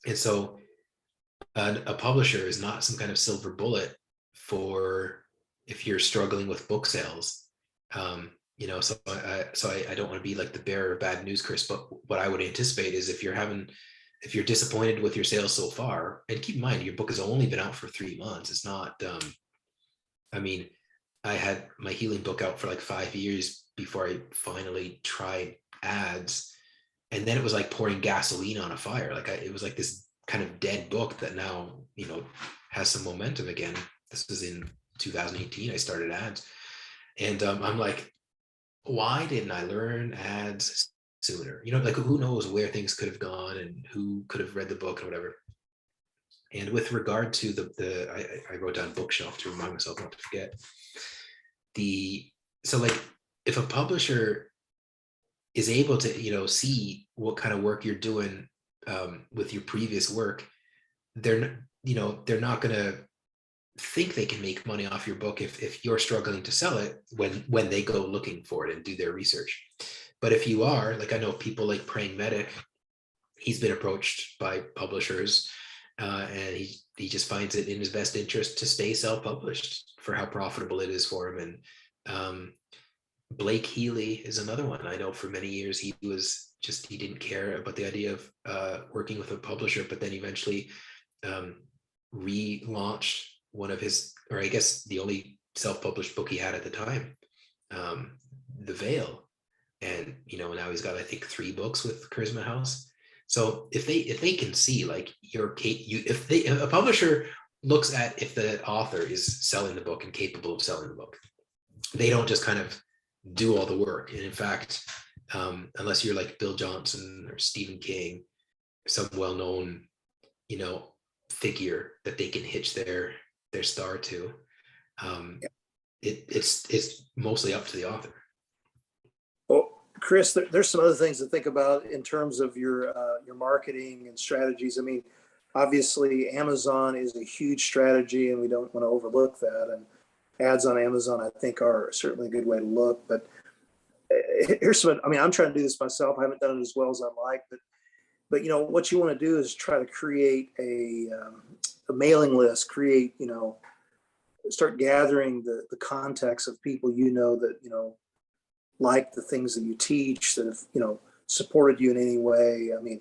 And so a publisher is not some kind of silver bullet for if you're struggling with book sales. So I don't want to be like the bearer of bad news, Chris, but what I would anticipate is if you're disappointed with your sales so far, and keep in mind, your book has only been out for 3 months. It's not, I had my healing book out for like 5 years before I finally tried ads. And then it was like pouring gasoline on a fire. It was like this kind of dead book that now, has some momentum again. This was in 2018. I started ads. And I'm like, why didn't I learn ads sooner? Like who knows where things could have gone and who could have read the book and whatever. And with regard to I wrote down bookshelf to remind myself not to forget. So like if a publisher is able to, see what kind of work you're doing with your previous work, they're not going to think they can make money off your book if you're struggling to sell it when they go looking for it and do their research. But if you are, like I know people like Praying Medic, he's been approached by publishers and he just finds it in his best interest to stay self-published for how profitable it is for him. And Blake Healy is another one. I know for many years he didn't care about the idea of working with a publisher, but then eventually relaunched one of his, or I guess the only self-published book he had at the time, The Veil. And now he's got I think 3 books with Charisma House. So if they can see like if a publisher looks at if the author is selling the book and capable of selling the book, they don't just kind of do all the work. And in fact, unless you're like Bill Johnson or Stephen King, some well-known figure that they can hitch their star to, it's mostly up to the author. Well, Chris, there's some other things to think about in terms of your marketing and strategies. I mean, obviously Amazon is a huge strategy and we don't want to overlook that. And ads on Amazon, I think, are certainly a good way to look. But here's some, I'm trying to do this myself. I haven't done it as well as I like, but what you want to do is try to create a mailing list, start gathering the contacts of people that like the things that you teach, that have supported you in any way. I mean,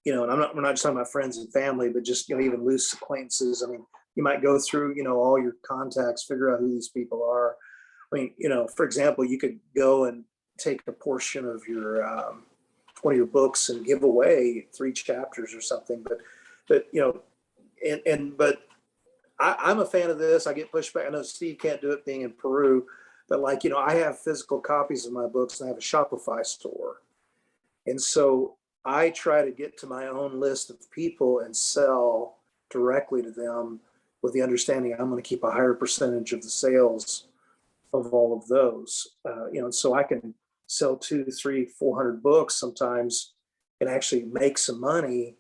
and we're not just talking about friends and family, but just even loose acquaintances. I mean, you might go through all your contacts, figure out who these people are. I mean, for example, you could go and take a portion of your one of your books and give away 3 chapters or something. But I'm a fan of this. I get pushback. I know Steve can't do it being in Peru, but like, I have physical copies of my books and I have a Shopify store. And so I try to get to my own list of people and sell directly to them with the understanding I'm going to keep a higher percentage of the sales of all of those. And so I can sell 200, 300, 400 books sometimes and actually make some money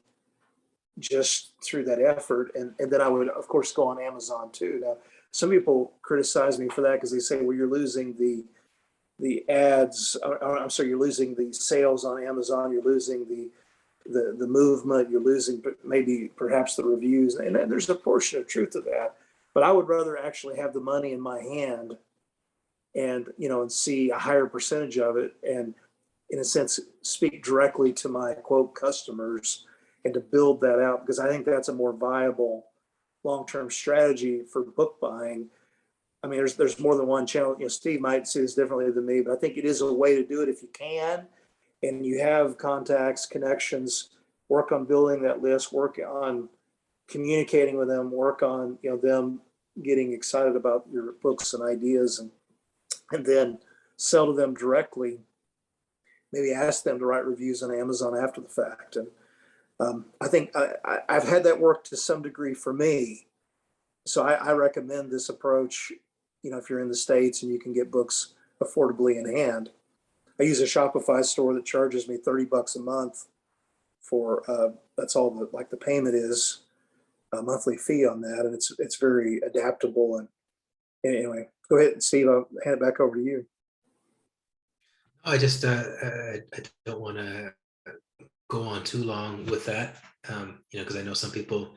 just through that effort. And then I would, of course, go on Amazon too. Now, some people criticize me for that because they say, well, you're losing the ads. I'm sorry, you're losing the sales on Amazon. You're losing the movement. You're losing maybe perhaps the reviews. And there's a portion of truth to that. But I would rather actually have the money in my hand and, and see a higher percentage of it. And in a sense, speak directly to my quote customers and to build that out, because I think that's a more viable long-term strategy for book buying. I mean, there's more than one channel. Steve might see this differently than me, but I think it is a way to do it if you can, and you have contacts, connections. Work on building that list. Work on communicating with them. Work on them getting excited about your books and ideas, and then sell to them directly. Maybe ask them to write reviews on Amazon after the fact. And I think I've had that work to some degree for me. So I recommend this approach, if you're in the States and you can get books affordably in hand. I use a Shopify store that charges me $30 a month for, that's all the payment is, a monthly fee on that. And it's very adaptable. And anyway, go ahead, Steve, I'll hand it back over to you. I just I don't want to go on too long with that, because I know some people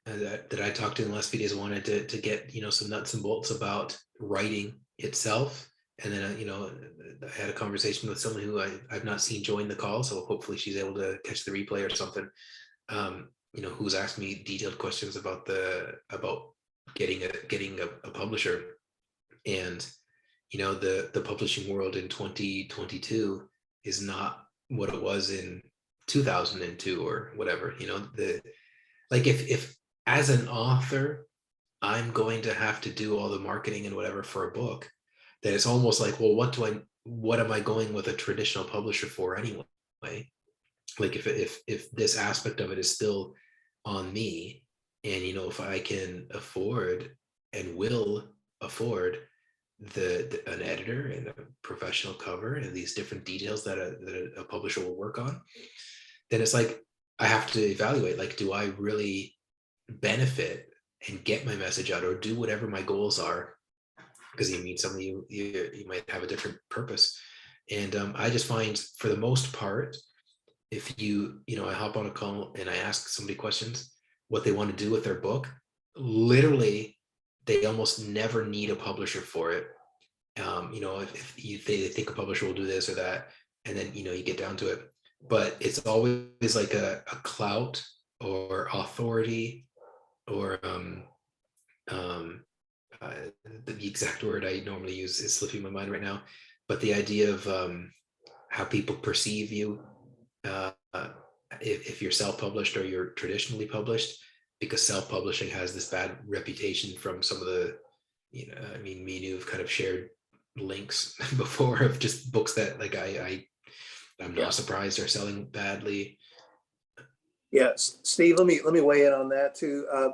that I talked to in the last few days wanted to get some nuts and bolts about writing itself, and then I had a conversation with someone who I've not seen join the call, so hopefully she's able to catch the replay or something. Who's asked me detailed questions about getting a publisher, and the publishing world in 2022 is not what it was in 2002 or whatever. If as an author I'm going to have to do all the marketing and whatever for a book, then it's almost like, well, what am I going with a traditional publisher for anyway? Like if this aspect of it is still on me, and if I can afford and will afford an editor and a professional cover and these different details that a publisher will work on, then it's like I have to evaluate, like, do I really benefit and get my message out, or do whatever my goals are? Because some of you might have a different purpose. And I just find, for the most part, if I hop on a call and I ask somebody questions, what they want to do with their book, literally, they almost never need a publisher for it. If they think a publisher will do this or that, and then you get down to it, but it's always like a clout or authority or the exact word I normally use is slipping my mind right now, but the idea of how people perceive you, if you're self-published or you're traditionally published, because self-publishing has this bad reputation from some of the, me and you have kind of shared links before of just books that like I'm not surprised are selling badly. Yes, Steve, let me weigh in on that too. I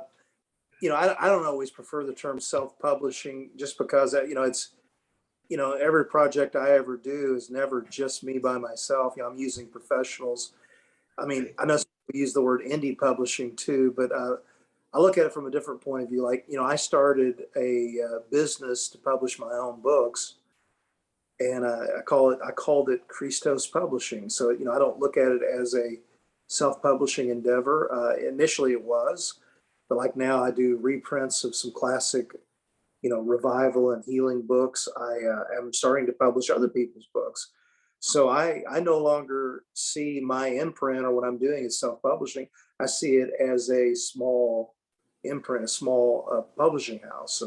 don't always prefer the term self-publishing, just because it's every project I ever do is never just me by myself. I'm using professionals. I mean, I know we use the word indie publishing too, but I look at it from a different point of view. Like, I started a business to publish my own books, and I called it Christos Publishing. So, I don't look at it as a self-publishing endeavor. Initially it was, but like now I do reprints of some classic, revival and healing books. I am starting to publish other people's books. So I no longer see my imprint or what I'm doing as self-publishing. I see it as a small imprint, a small publishing house.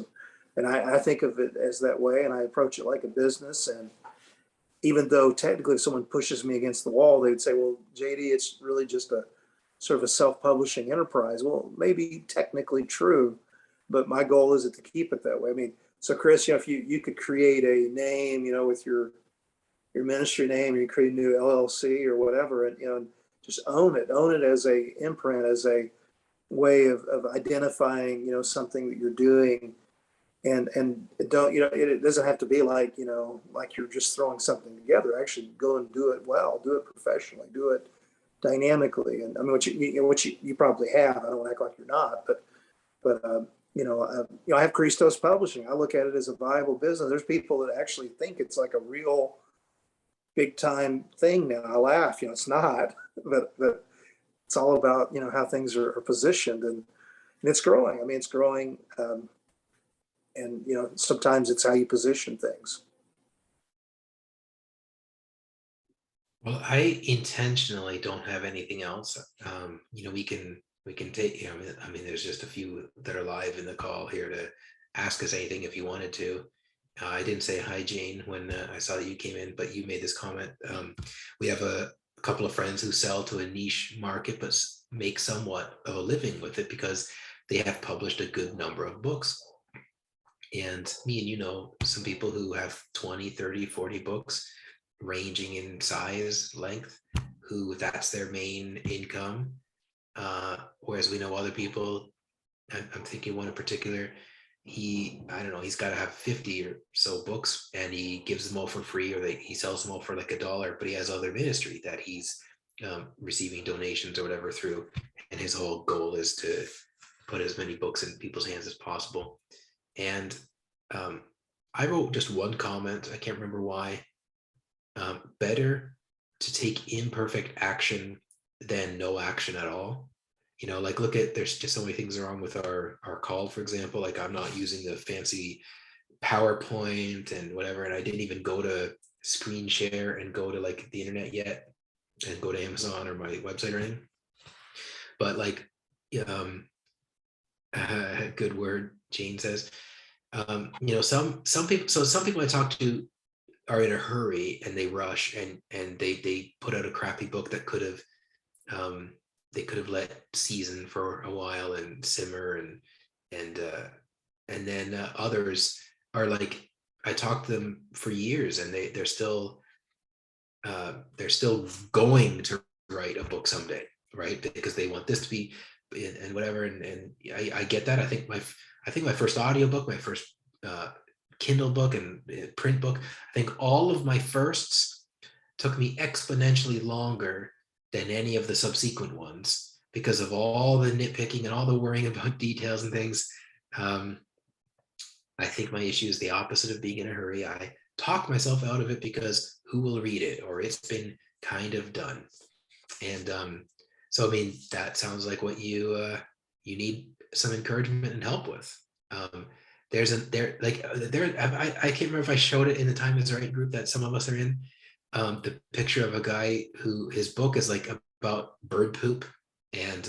And I think of it as that way, and I approach it like a business. And even though technically if someone pushes me against the wall, they would say, well, JD, it's really just a sort of a self-publishing enterprise. Well, maybe technically true, but my goal is to keep it that way. I mean, so Chris, if you could create a name, with your ministry name, you create a new LLC or whatever, and just own it as a imprint, as a way of identifying, something that you're doing, and it don't, it doesn't have to be like, like you're just throwing something together. Actually go and do it well, do it professionally, do it dynamically. And I mean, what you probably have, I don't want to act like you're not, but I have Christos Publishing. I look at it as a viable business. There's people that actually think it's like a real big time thing now. I laugh, it's not, but it's all about, how things are positioned, and it's growing. I mean, it's growing. And, sometimes it's how you position things. Well, I intentionally don't have anything else. We can take, I mean, there's just a few that are live in the call here to ask us anything if you wanted to. I didn't say hi, Jane, when I saw that you came in, but you made this comment. We have a couple of friends who sell to a niche market, but make somewhat of a living with it because they have published a good number of books. And me and some people who have 20, 30, 40 books ranging in size, length, who that's their main income. Whereas we know other people, I'm thinking one in particular, I don't know, he's got to have 50 or so books and he gives them all for free, or he sells them all for like $1, but he has other ministry that he's receiving donations or whatever through. And his whole goal is to put as many books in people's hands as possible. And I wrote just one comment, I can't remember why. Better to take imperfect action than no action at all. Like there's just so many things wrong with our call, for example. Like I'm not using the fancy PowerPoint and whatever, and I didn't even go to screen share and go to like the internet yet and go to Amazon or my website or anything. But like, good word, Jane says. Some people I talk to are in a hurry and they rush and they put out a crappy book that could have they could have let season for a while and simmer, and then others are like, I talked to them for years and they're still going to write a book someday, right? Because they want this to be and whatever, and I get that. I think my first audiobook, my first Kindle book and print book, I think all of my firsts took me exponentially longer than any of the subsequent ones because of all the nitpicking and all the worrying about details and things. I think my issue is the opposite of being in a hurry. I talk myself out of it because who will read it, or it's been kind of done. And so I mean, that sounds like what you need some encouragement and help with. I can't remember if I showed it in the Time Is Right group that some of us are in, the picture of a guy who his book is like about bird poop and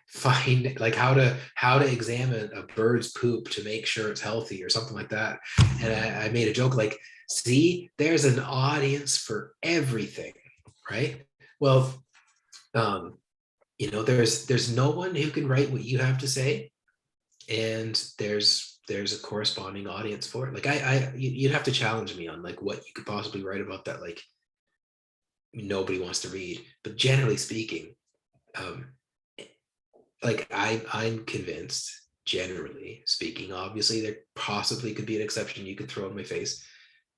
find like how to examine a bird's poop to make sure it's healthy or something like that. And I made a joke like, see, there's an audience for everything, right? Well, there's no one who can write what you have to say, and there's a corresponding audience for it. Like you'd have to challenge me on like what you could possibly write about that like nobody wants to read. But generally speaking, like I'm convinced, generally speaking, obviously there possibly could be an exception you could throw in my face,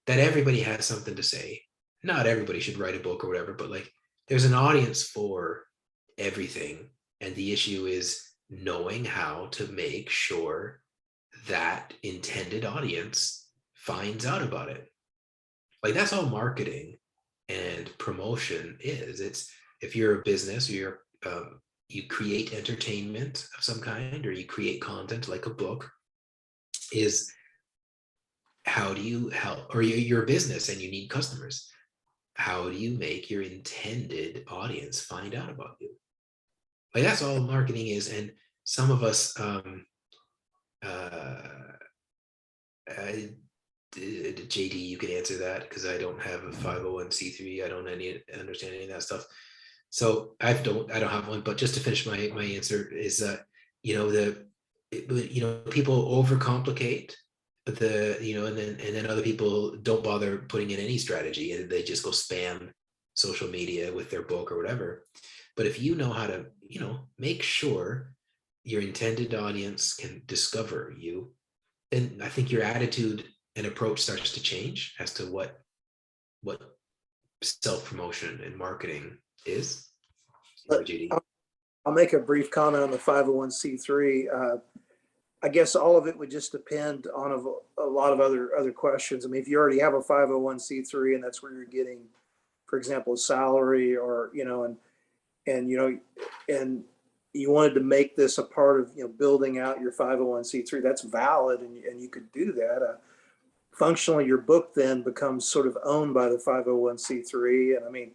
that everybody has something to say. Not everybody should write a book or whatever, but like there's an audience for everything. And the issue is knowing how to make sure that intended audience finds out about it. Like that's all marketing and promotion is. It's if you're a business, or you create entertainment of some kind, or you create content like a book, is how do you help, or you're a business and you need customers, how do you make your intended audience find out about you? Like that's all marketing is. And some of us JD, you can answer that because I don't have a 501c3. I don't understand any of that stuff. So I don't have one. But just to finish my answer is people overcomplicate and then other people don't bother putting in any strategy, and they just go spam social media with their book or whatever. But if you know how to, make sure your intended audience can discover you, then I think your attitude and approach starts to change as to what self-promotion and marketing is. JD. I'll make a brief comment on the 501c3. I guess all of it would just depend on a lot of other questions. I mean, if you already have a 501c3 and that's where you're getting, for example, a salary, or and you wanted to make this a part of building out your 501c3, that's valid, and you could do that. Functionally, your book then becomes sort of owned by the 501c3, and I mean,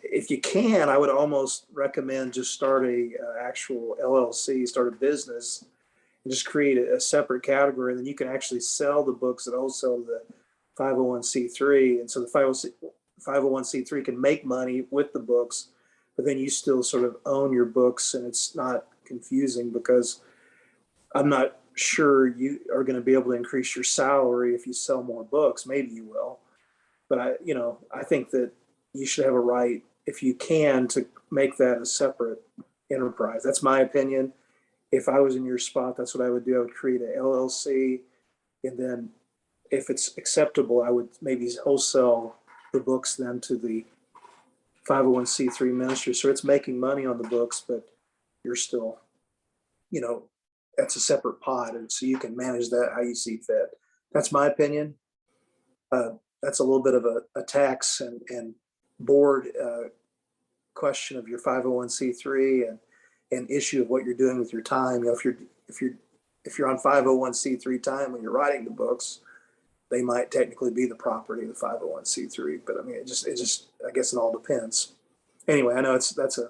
if you can, I would almost recommend just start a actual LLC, start a business, and just create a separate category. And then you can actually sell the books that wholesale to the 501c3. And so the 501c3 can make money with the books, but then you still sort of own your books, and it's not confusing, because I'm not sure you are going to be able to increase your salary if you sell more books. Maybe you will, but I think that you should have a right, if you can, to make that a separate enterprise. That's my opinion. If I was in your spot, that's what I would do. I would create an LLC, and then if it's acceptable, I would maybe wholesale the books then to the 501c3 ministry. So it's making money on the books, but you're still, that's a separate pot. And so you can manage that how you see fit. That's my opinion. That's a little bit of a tax and board question of your 501c3 and issue of what you're doing with your time. If you're on 501c3 time when you're writing the books, they might technically be the property of the 501c3. But I mean, it just I guess it all depends. Anyway, I know that's a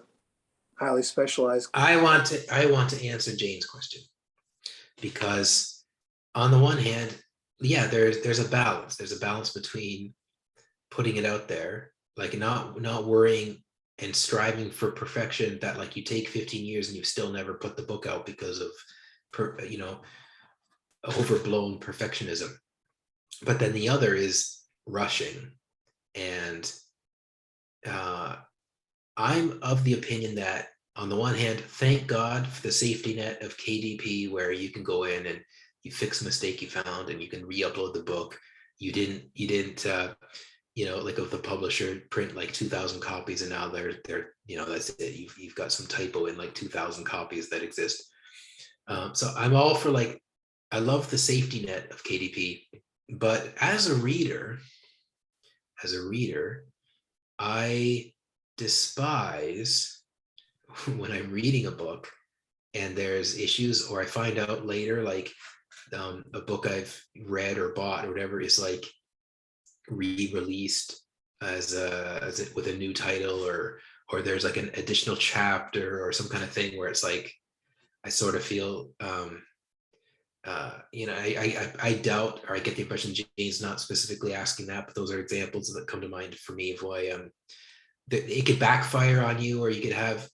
highly specialized. I want to answer Jane's question, because on the one hand, yeah, there's a balance. There's a balance between putting it out there, like not worrying and striving for perfection, that like you take 15 years and you've still never put the book out because of overblown perfectionism. But then the other is rushing. And I'm of the opinion that, on the one hand, thank God for the safety net of KDP, where you can go in and you fix a mistake you found and you can re-upload the book. You didn't like of the publisher print like 2,000 copies and now they're that's it. You've got some typo in like 2,000 copies that exist. So I'm all for, like, I love the safety net of KDP, but as a reader, I despise when I'm reading a book and there's issues, or I find out later, like a book I've read or bought or whatever is like re-released as with a new title, or there's like an additional chapter or some kind of thing where it's like I sort of feel I doubt, or I get the impression Jane's not specifically asking that, but those are examples that come to mind for me of why it could backfire on you, or you could have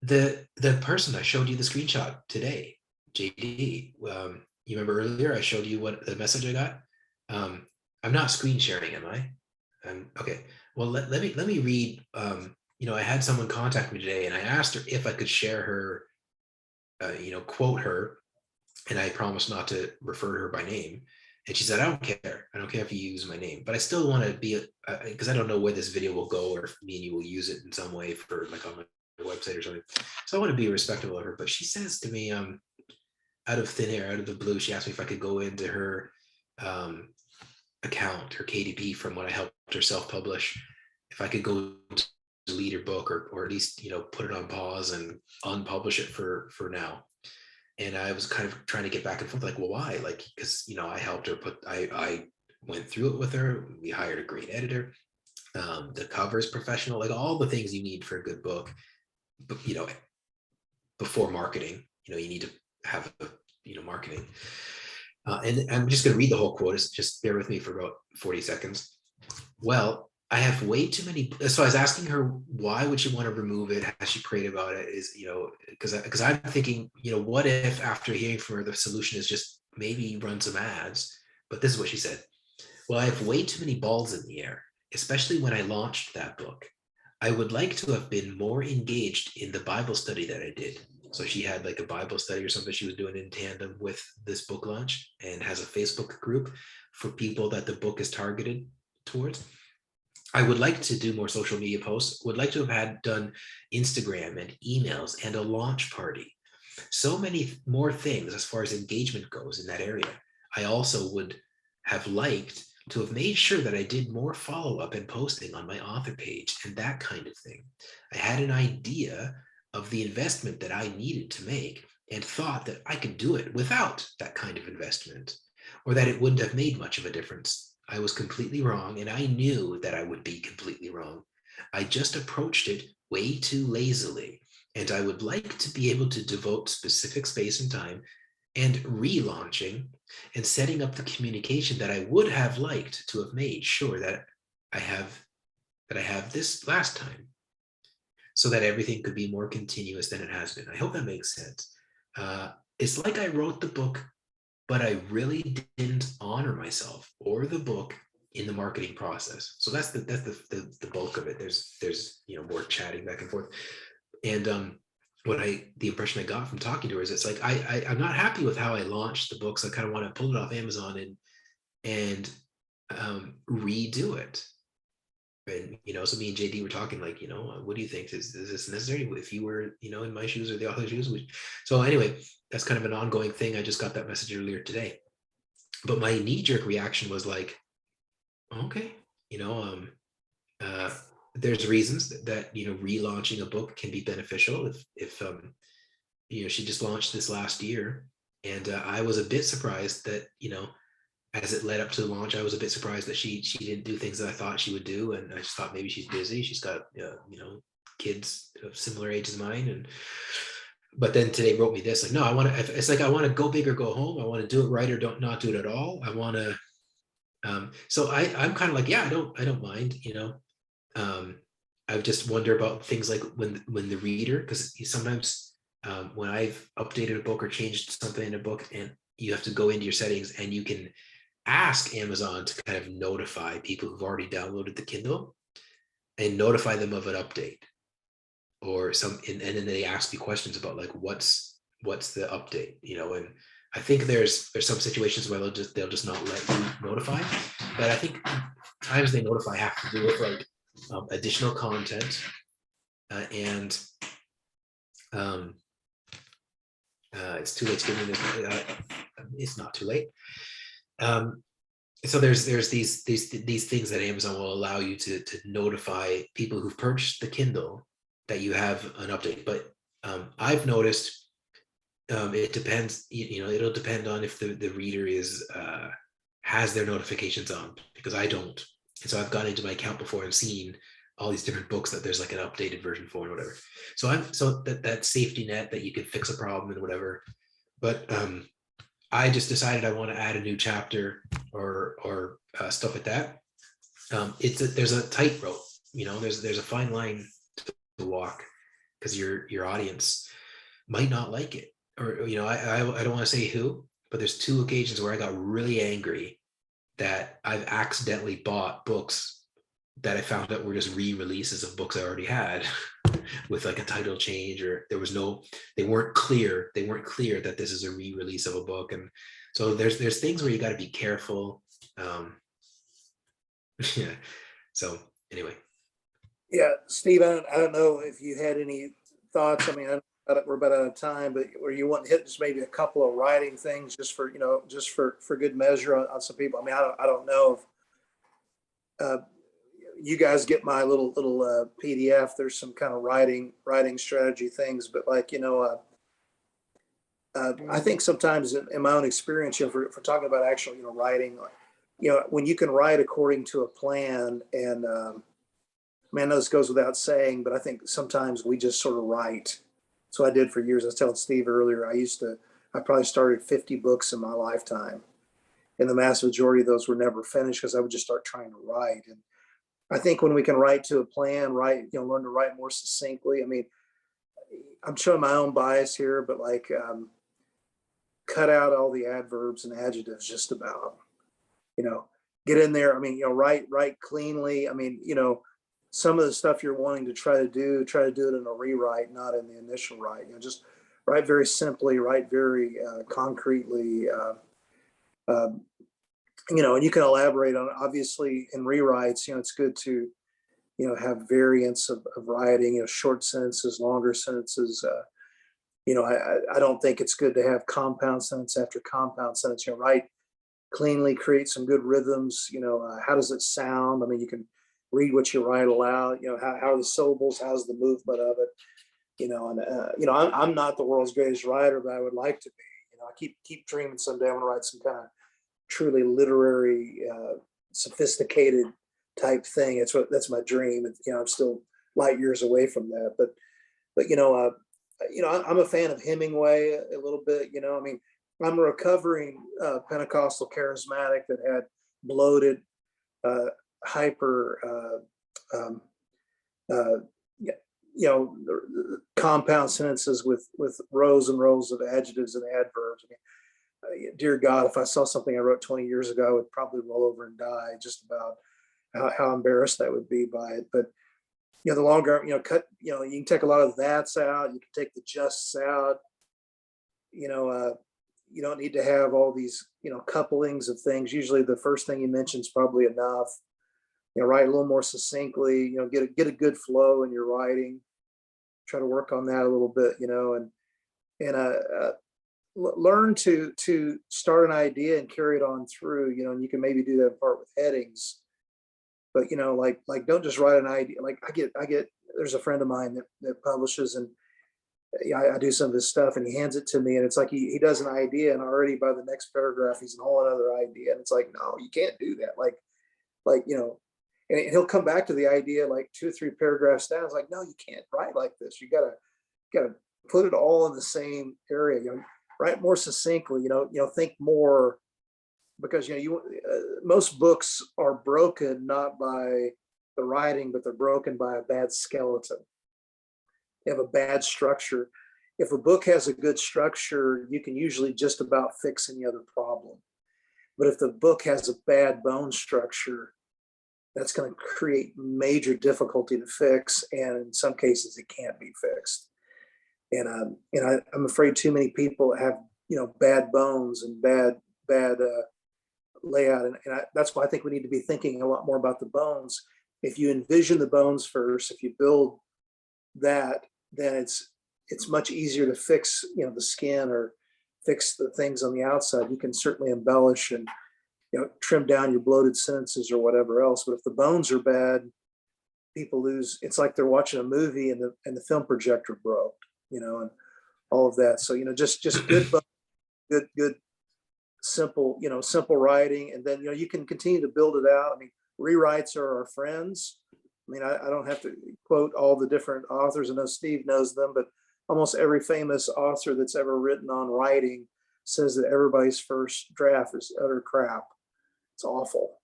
the person I showed you the screenshot today, JD. You remember earlier I showed you what the message I got. I'm not screen sharing, am I? Okay. Well, let me read. I had someone contact me today, and I asked her if I could share her, quote her, and I promised not to refer to her by name. And she said, I don't care if you use my name, but I still want to be, because I don't know where this video will go, or if me and you will use it in some way for like on my website or something. So I want to be respectful of her. But she says to me, out of thin air, out of the blue, she asked me if I could go into her account, her KDP, from what I helped her self-publish, if I could go delete her book, or at least put it on pause and unpublish it for now. And I was kind of trying to get back and forth, like, well, why? Like, because I helped her I went through it with her. We hired a great editor. The cover is professional, like all the things you need for a good book. But before marketing, you need to have marketing. And I'm just going to read the whole quote. Just bear with me for about 40 seconds. Well, I have way too many. So I was asking her, why would she want to remove it? Has she prayed about it? Is, because I'm thinking, what if after hearing from her, the solution is just maybe run some ads? But this is what she said. Well, I have way too many balls in the air, especially when I launched that book. I would like to have been more engaged in the Bible study that I did. So she had like a Bible study or something she was doing in tandem with this book launch, and has a Facebook group for people that the book is targeted towards. I would like to do more social media posts, would like to have done Instagram and emails and a launch party. So many more things as far as engagement goes in that area. I also would have liked to have made sure that I did more follow-up and posting on my author page and that kind of thing. I had an idea of the investment that I needed to make and thought that I could do it without that kind of investment, or that it wouldn't have made much of a difference. I was completely wrong, and I knew that I would be completely wrong. I just approached it way too lazily, and I would like to be able to devote specific space and time and relaunching and setting up the communication that I would have liked to have made sure that I have this last time, so that everything could be more continuous than it has been. I hope that makes sense. It's like I wrote the book, but I really didn't honor myself or the book in the marketing process. So that's the bulk of it. There's more chatting back and forth. And the impression I got from talking to her is, it's like I'm not happy with how I launched the book, so I kind of want to pull it off Amazon and redo it. And so me and JD were talking, like, what do you think? Is this necessary? If you were, in my shoes or the author's shoes? So anyway, that's kind of an ongoing thing. I just got that message earlier today. But my knee-jerk reaction was like, okay, there's reasons that relaunching a book can be beneficial. If she just launched this last year, and I was a bit surprised that as it led up to the launch, I was a bit surprised that she didn't do things that I thought she would do, and I just thought maybe she's busy. She's got kids of similar age as mine, but then today wrote me this, like, no, I want to. It's like I want to go big or go home. I want to do it right or not do it at all. I want to. So I'm kind of like, yeah, I don't mind. I just wonder about things like when the reader, because sometimes when I've updated a book or changed something in a book, and you have to go into your settings and you can ask Amazon to kind of notify people who've already downloaded the Kindle and notify them of an update or and then they ask you questions about like what's the update, and I think there's some situations where they'll just not let you notify, but I think times they notify have to do with like additional content and it's too late to give me this. It's not too late. So there's these things that Amazon will allow you to notify people who've purchased the Kindle that you have an update. But I've noticed it depends. It'll depend on if the reader has their notifications on, because I don't. And so I've gone into my account before and seen all these different books that there's like an updated version for and whatever. So that safety net that you can fix a problem and whatever. But I just decided I want to add a new chapter or stuff like that. There's a tightrope, there's a fine line to walk, because your audience might not like it, or I don't want to say who, but there's 2 occasions where I got really angry that I've accidentally bought books that I found out were just re-releases of books I already had with like a title change, or they weren't clear that this is a re-release of a book. And so there's things where you got to be careful. Yeah. So anyway. Yeah, Steve, I don't know if you had any thoughts. I mean, we're about out of time, but where you want to hit just maybe a couple of writing things just for, just for good measure on some people. I mean, I don't know if you guys get my little PDF. There's some kind of writing strategy things, but like, I think sometimes in my own experience, if we're talking about actual, writing, when you can write according to a plan, and I mean, I know this goes without saying, but I think sometimes we just sort of write. So I did for years. I was telling Steve earlier, I probably started 50 books in my lifetime, and the vast majority of those were never finished because I would just start trying to write. And I think when we can write to a plan, learn to write more succinctly. I mean, I'm showing my own bias here, but like, cut out all the adverbs and adjectives just about, get in there. I mean, write cleanly. I mean, some of the stuff you're wanting to try to do it in a rewrite, not in the initial write. Just write very simply, write very concretely. And you can elaborate on it. Obviously in rewrites, it's good to, have variants of writing, short sentences, longer sentences. I don't think it's good to have compound sentence after compound sentence. Write cleanly, create some good rhythms. How does it sound? I mean, you can read what you write aloud. How are the syllables? How's the movement of it? I'm not the world's greatest writer, but I would like to be. I keep dreaming someday I'm going to write some kind of truly literary, sophisticated type thing. That's my dream. I'm still light years away from that, but I'm a fan of Hemingway a little bit. I mean, I'm a recovering Pentecostal charismatic that had bloated, hyper, compound sentences with rows and rows of adjectives and adverbs. I mean, dear God, if I saw something I wrote 20 years ago, I would probably roll over and die just about how embarrassed I would be by it. But the longer, cut, you can take a lot of that's out. You can take the justs out. You don't need to have all these, couplings of things. Usually the first thing you mention is probably enough. Write a little more succinctly, get a good flow in your writing. Try to work on that a little bit, and learn to start an idea and carry it on through, and you can maybe do that part with headings. But like don't just write an idea. Like I get there's a friend of mine that publishes, and I do some of his stuff, and he hands it to me, and it's like he does an idea, and already by the next paragraph he's a whole other idea, and it's like, no, you can't do that. Like and he'll come back to the idea like 2 or 3 paragraphs down. It's like, no, you can't write like this. You gotta put it all in the same area. Write more succinctly. Think more, because most books are broken not by the writing, but they're broken by a bad skeleton. They have a bad structure. If a book has a good structure, you can usually just about fix any other problem. But if the book has a bad bone structure, that's going to create major difficulty to fix, and in some cases it can't be fixed. And I'm afraid too many people have bad bones and bad layout, and that's why I think we need to be thinking a lot more about the bones. If you envision the bones first, if you build that, then it's much easier to fix the skin or fix the things on the outside. You can certainly embellish and trim down your bloated sentences or whatever else. But if the bones are bad, people lose. It's like they're watching a movie and the film projector broke, and all of that. So just good bones, good simple writing, and then you can continue to build it out. I mean, rewrites are our friends. I mean, I don't have to quote all the different authors. I know Steve knows them, but almost every famous author that's ever written on writing says that everybody's first draft is utter crap. It's awful,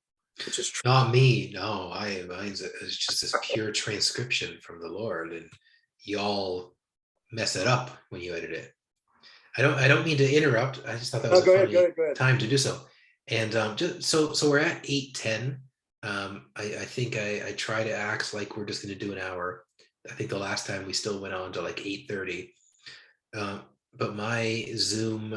which is true. Not me. No, mine's just this pure transcription from the Lord, and y'all mess it up when you edit it. I don't mean to interrupt. I just thought that was Go a ahead, funny time to do so. And just so we're at 8:10. I think I try to act like we're just going to do an hour. I think the last time we still went on to like 8:30. But my Zoom,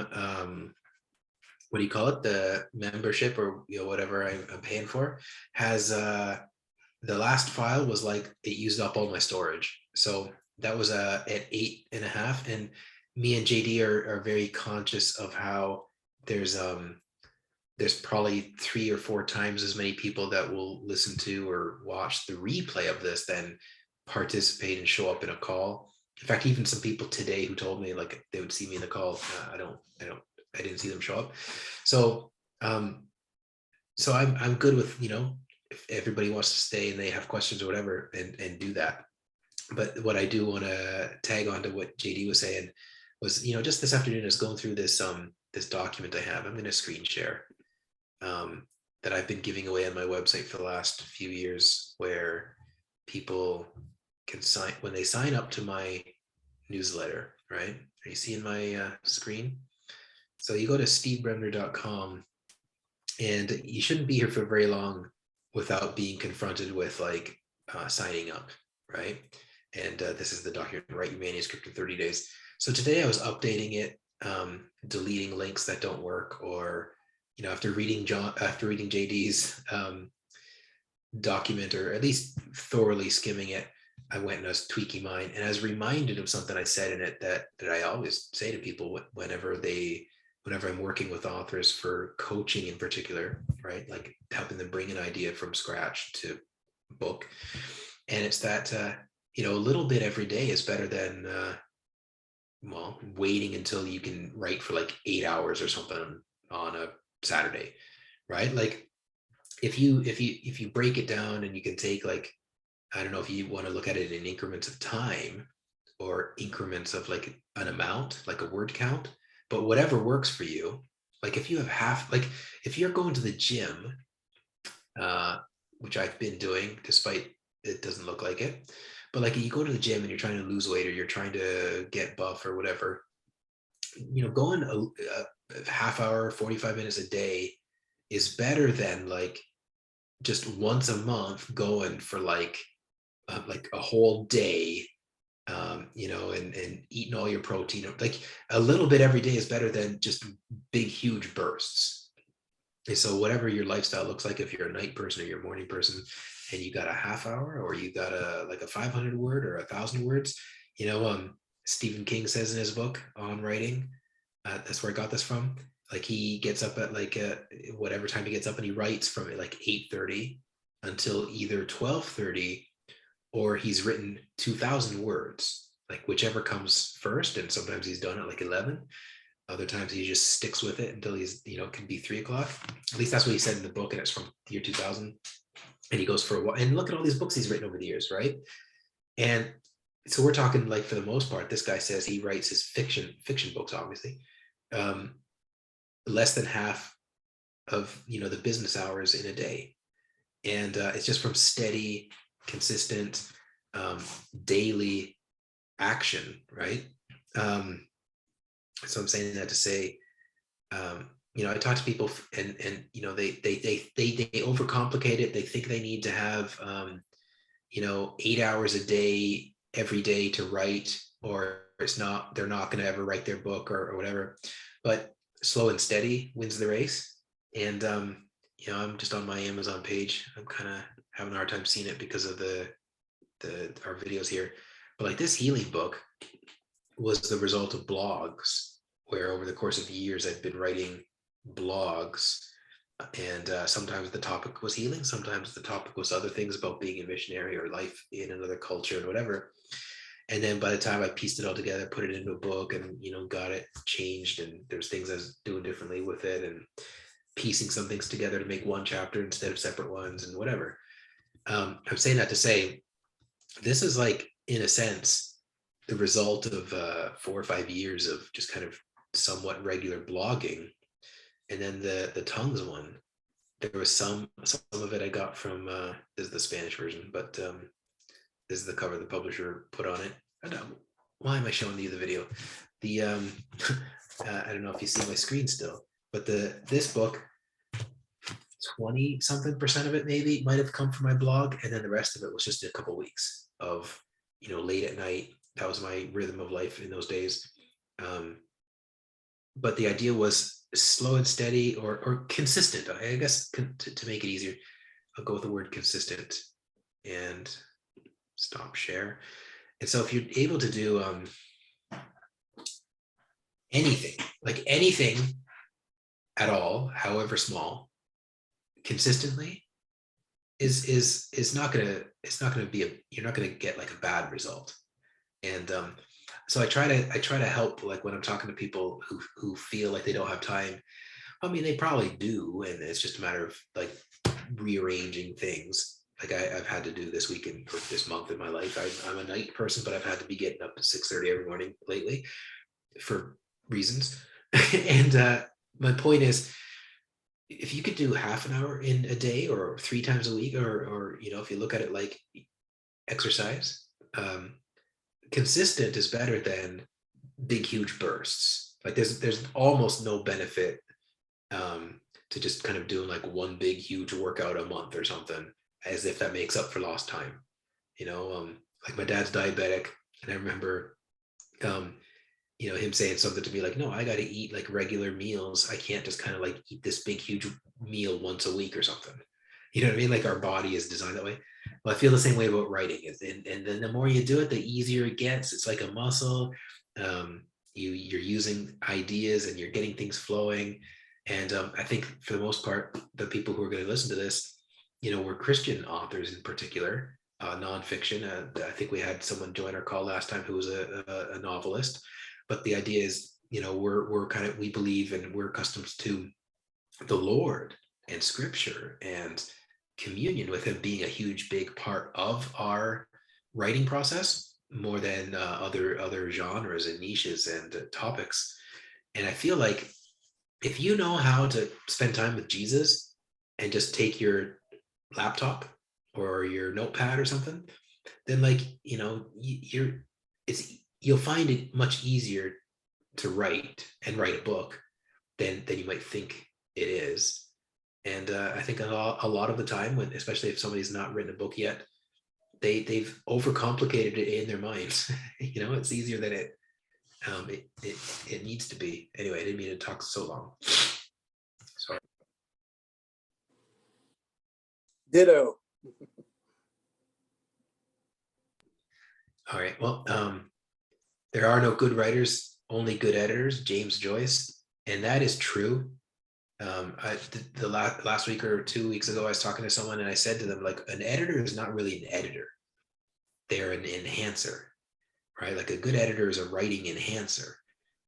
what do you call it? The membership or whatever I'm paying for has the last file was like it used up all my storage. So that was at 8.5, and me and JD are very conscious of how there's probably 3 or 4 times as many people that will listen to or watch the replay of this than participate and show up in a call. In fact, even some people today who told me like they would see me in the call, I didn't see them show up. So so I'm good with if everybody wants to stay and they have questions or whatever, and do that. But what I do want to tag on to what JD was saying was, just this afternoon I was going through this this document I have. I'm going to screen share that I've been giving away on my website for the last few years. where people can sign when they sign up to my newsletter, right? Are you seeing my screen? So you go to stevebremner.com, and you shouldn't be here for very long without being confronted with like signing up, right? And this is the document, write your manuscript in 30 days. So today I was updating it, deleting links that don't work, or after reading JD's document, or at least thoroughly skimming it, I went and I was tweaking mine, and I was reminded of something I said in it that I always say to people whenever I'm working with authors for coaching in particular, right? Like helping them bring an idea from scratch to book. And it's that, a little bit every day is better than, waiting until you can write for like 8 hours or something on a Saturday, right? Like if you break it down and you can take, like, I don't know if you want to look at it in increments of time or increments of like an amount, like a word count, but whatever works for you. Like if you have if you're going to the gym, which I've been doing, despite it doesn't look like it, but like you go to the gym and you're trying to lose weight or you're trying to get buff or whatever, going a half hour, 45 minutes a day is better than like just once a month going for like a whole day, and eating all your protein. Like a little bit every day is better than just big, huge bursts. And so whatever your lifestyle looks like, if you're a night person or you're a morning person, and you got a half hour, or you got a 500 word or 1,000 words, Stephen King says in his book on writing, that's where I got this from. Like he gets up at whatever time he gets up, and he writes from like 8:30 until either 12:30, or he's written 2,000 words, like whichever comes first. And sometimes he's done at like 11. Other times he just sticks with it until he's, it can be 3 o'clock. At least that's what he said in the book, and it's from the year 2000. And he goes for a while. And look at all these books he's written over the years, right? And so we're talking, like, for the most part, this guy says he writes his fiction books, obviously, less than half of the business hours in a day. And it's just from steady, consistent, daily action, right? So I'm saying that to say, I talk to people and they overcomplicate it. They think they need to have 8 hours a day every day to write, or they're not going to ever write their book or whatever. But slow and steady wins the race. And I'm just on my Amazon page. I'm kind of having a hard time seeing it because of our videos here. But like this healing book was the result of blogs, where over the course of years I've been writing blogs, and sometimes the topic was healing, sometimes the topic was other things about being a missionary or life in another culture and whatever. And then by the time I pieced it all together, put it into a book, and got it changed, and there's things I was doing differently with it, and piecing some things together to make one chapter instead of separate ones and whatever. I'm saying that to say, this is like, in a sense, the result of 4 or 5 years of just kind of somewhat regular blogging. And then the tongues one, there was some of it I got from this is the Spanish version, but this is the cover the publisher put on it. Why am I showing you the video? The I don't know if you see my screen still, but this book, 20-something% of it maybe might have come from my blog, and then the rest of it was just a couple of weeks of late at night. That was my rhythm of life in those days. But the idea was slow and steady, or consistent. I guess to make it easier, I'll go with the word consistent, and stop share. And so if you're able to do anything at all, however small, consistently, is not gonna be you're not gonna get like a bad result. And so I try to help, like when I'm talking to people who feel like they don't have time. I mean, they probably do, and it's just a matter of like rearranging things. Like I've had to do this weekend or this month in my life. I'm a night person, but I've had to be getting up at 6:30 every morning lately for reasons. And my point is, if you could do half an hour in a day or 3 times a week, or if you look at it like exercise, consistent is better than big huge bursts. Like there's almost no benefit to just kind of doing like one big huge workout a month or something, as if that makes up for lost time. Like my dad's diabetic, and I remember him saying something to me like, no, I got to eat like regular meals. I can't just kind of like eat this big huge meal once a week or something. You know what I mean? Like our body is designed that way. Well, I feel the same way about writing. And then the more you do it, the easier it gets. It's like a muscle. You're using ideas and you're getting things flowing. And I think for the most part, the people who are going to listen to this, we're Christian authors in particular, nonfiction. I think we had someone join our call last time who was a novelist. But the idea is, we believe and we're accustomed to the Lord and Scripture and communion with Him being a huge, big part of our writing process, more than other genres and niches and topics. And I feel like if you know how to spend time with Jesus and just take your laptop or your notepad or something, then you'll find it much easier to write a book than you might think it is. And I think a lot of the time, especially if somebody's not written a book yet, they've overcomplicated it in their minds. It's easier than it needs to be. Anyway, I didn't mean to talk so long. Sorry. Ditto. All right. Well, there are no good writers, only good editors, James Joyce. And that is true. Last week or 2 weeks ago, I was talking to someone and I said to them, like, an editor is not really an editor. They're an enhancer, right? Like a good editor is a writing enhancer.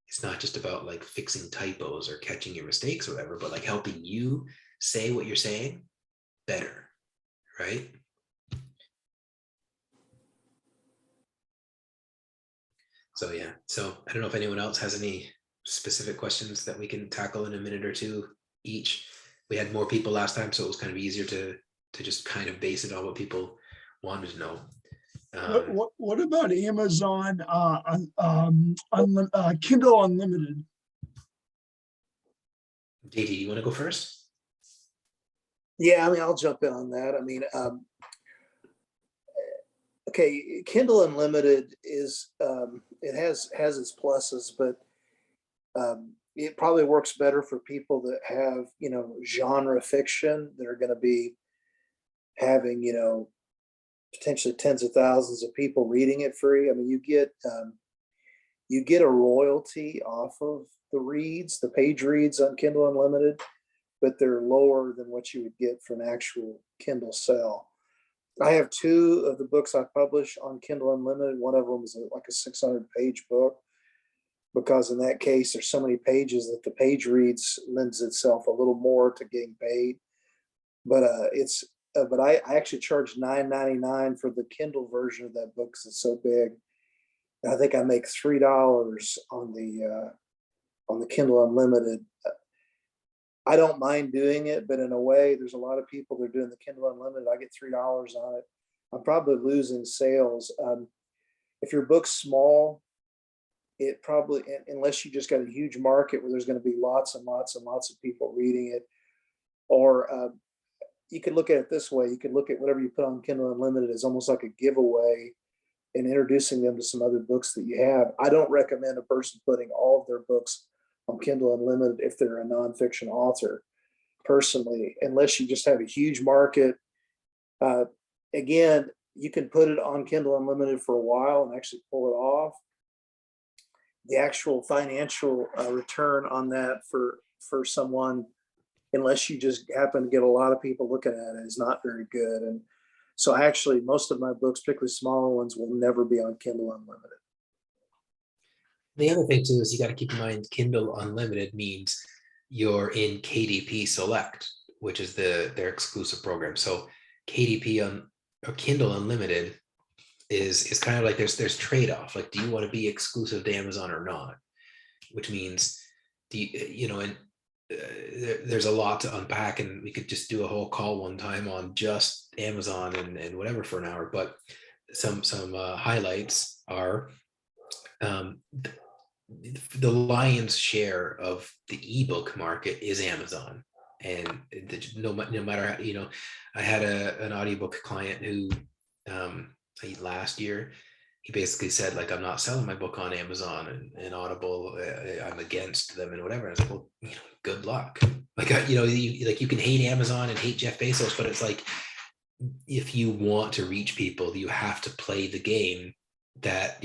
It's not just about like fixing typos or catching your mistakes or whatever, but like helping you say what you're saying better, right? So yeah, so I don't know if anyone else has any specific questions that we can tackle in a minute or two each. We had more people last time, so it was kind of easier to just kind of base it on what people wanted to know. What about Amazon Kindle Unlimited? JD, do you want to go first? Yeah, I'll jump in on that. Okay, Kindle Unlimited is it has its pluses, but it probably works better for people that have genre fiction that are going to be having potentially tens of thousands of people reading it free. You get a royalty off of the page reads on Kindle Unlimited, but they're lower than what you would get for an actual Kindle sale. I have 2 of the books I publish on Kindle Unlimited. One of them is like a 600-page book, because in that case, there's so many pages that the page reads lends itself a little more to getting paid. But I actually charge $9.99 for the Kindle version of that book because it's so big. And I think I make $3 on the Kindle Unlimited. I don't mind doing it, but in a way, there's a lot of people that are doing the Kindle Unlimited. I get $3 on it. I'm probably losing sales. If your book's small, it probably, unless you just got a huge market where there's going to be lots and lots and lots of people reading it, or you could look at it this way. You could look at whatever you put on Kindle Unlimited as almost like a giveaway and introducing them to some other books that you have. I don't recommend a person putting all of their books on Kindle Unlimited if they're a nonfiction author, personally, unless you just have a huge market. Again, you can put it on Kindle Unlimited for a while and actually pull it off. The actual financial return on that for someone, unless you just happen to get a lot of people looking at it, is not very good. And so actually most of my books, particularly smaller ones, will never be on Kindle Unlimited. The other thing too is you got to keep in mind Kindle Unlimited means you're in KDP Select, which is their exclusive program. So KDP or Kindle Unlimited is kind of like there's trade-off. Like, do you want to be exclusive to Amazon or not? Which means and there's a lot to unpack, and we could just do a whole call one time on just Amazon and whatever for an hour. But some highlights are the lion's share of the ebook market is Amazon. And no matter how, I had an audiobook client who last year, he basically said, like, I'm not selling my book on Amazon and Audible. I'm against them and whatever. I was like, well, good luck. Like, you can hate Amazon and hate Jeff Bezos, but it's like, if you want to reach people, you have to play the game that,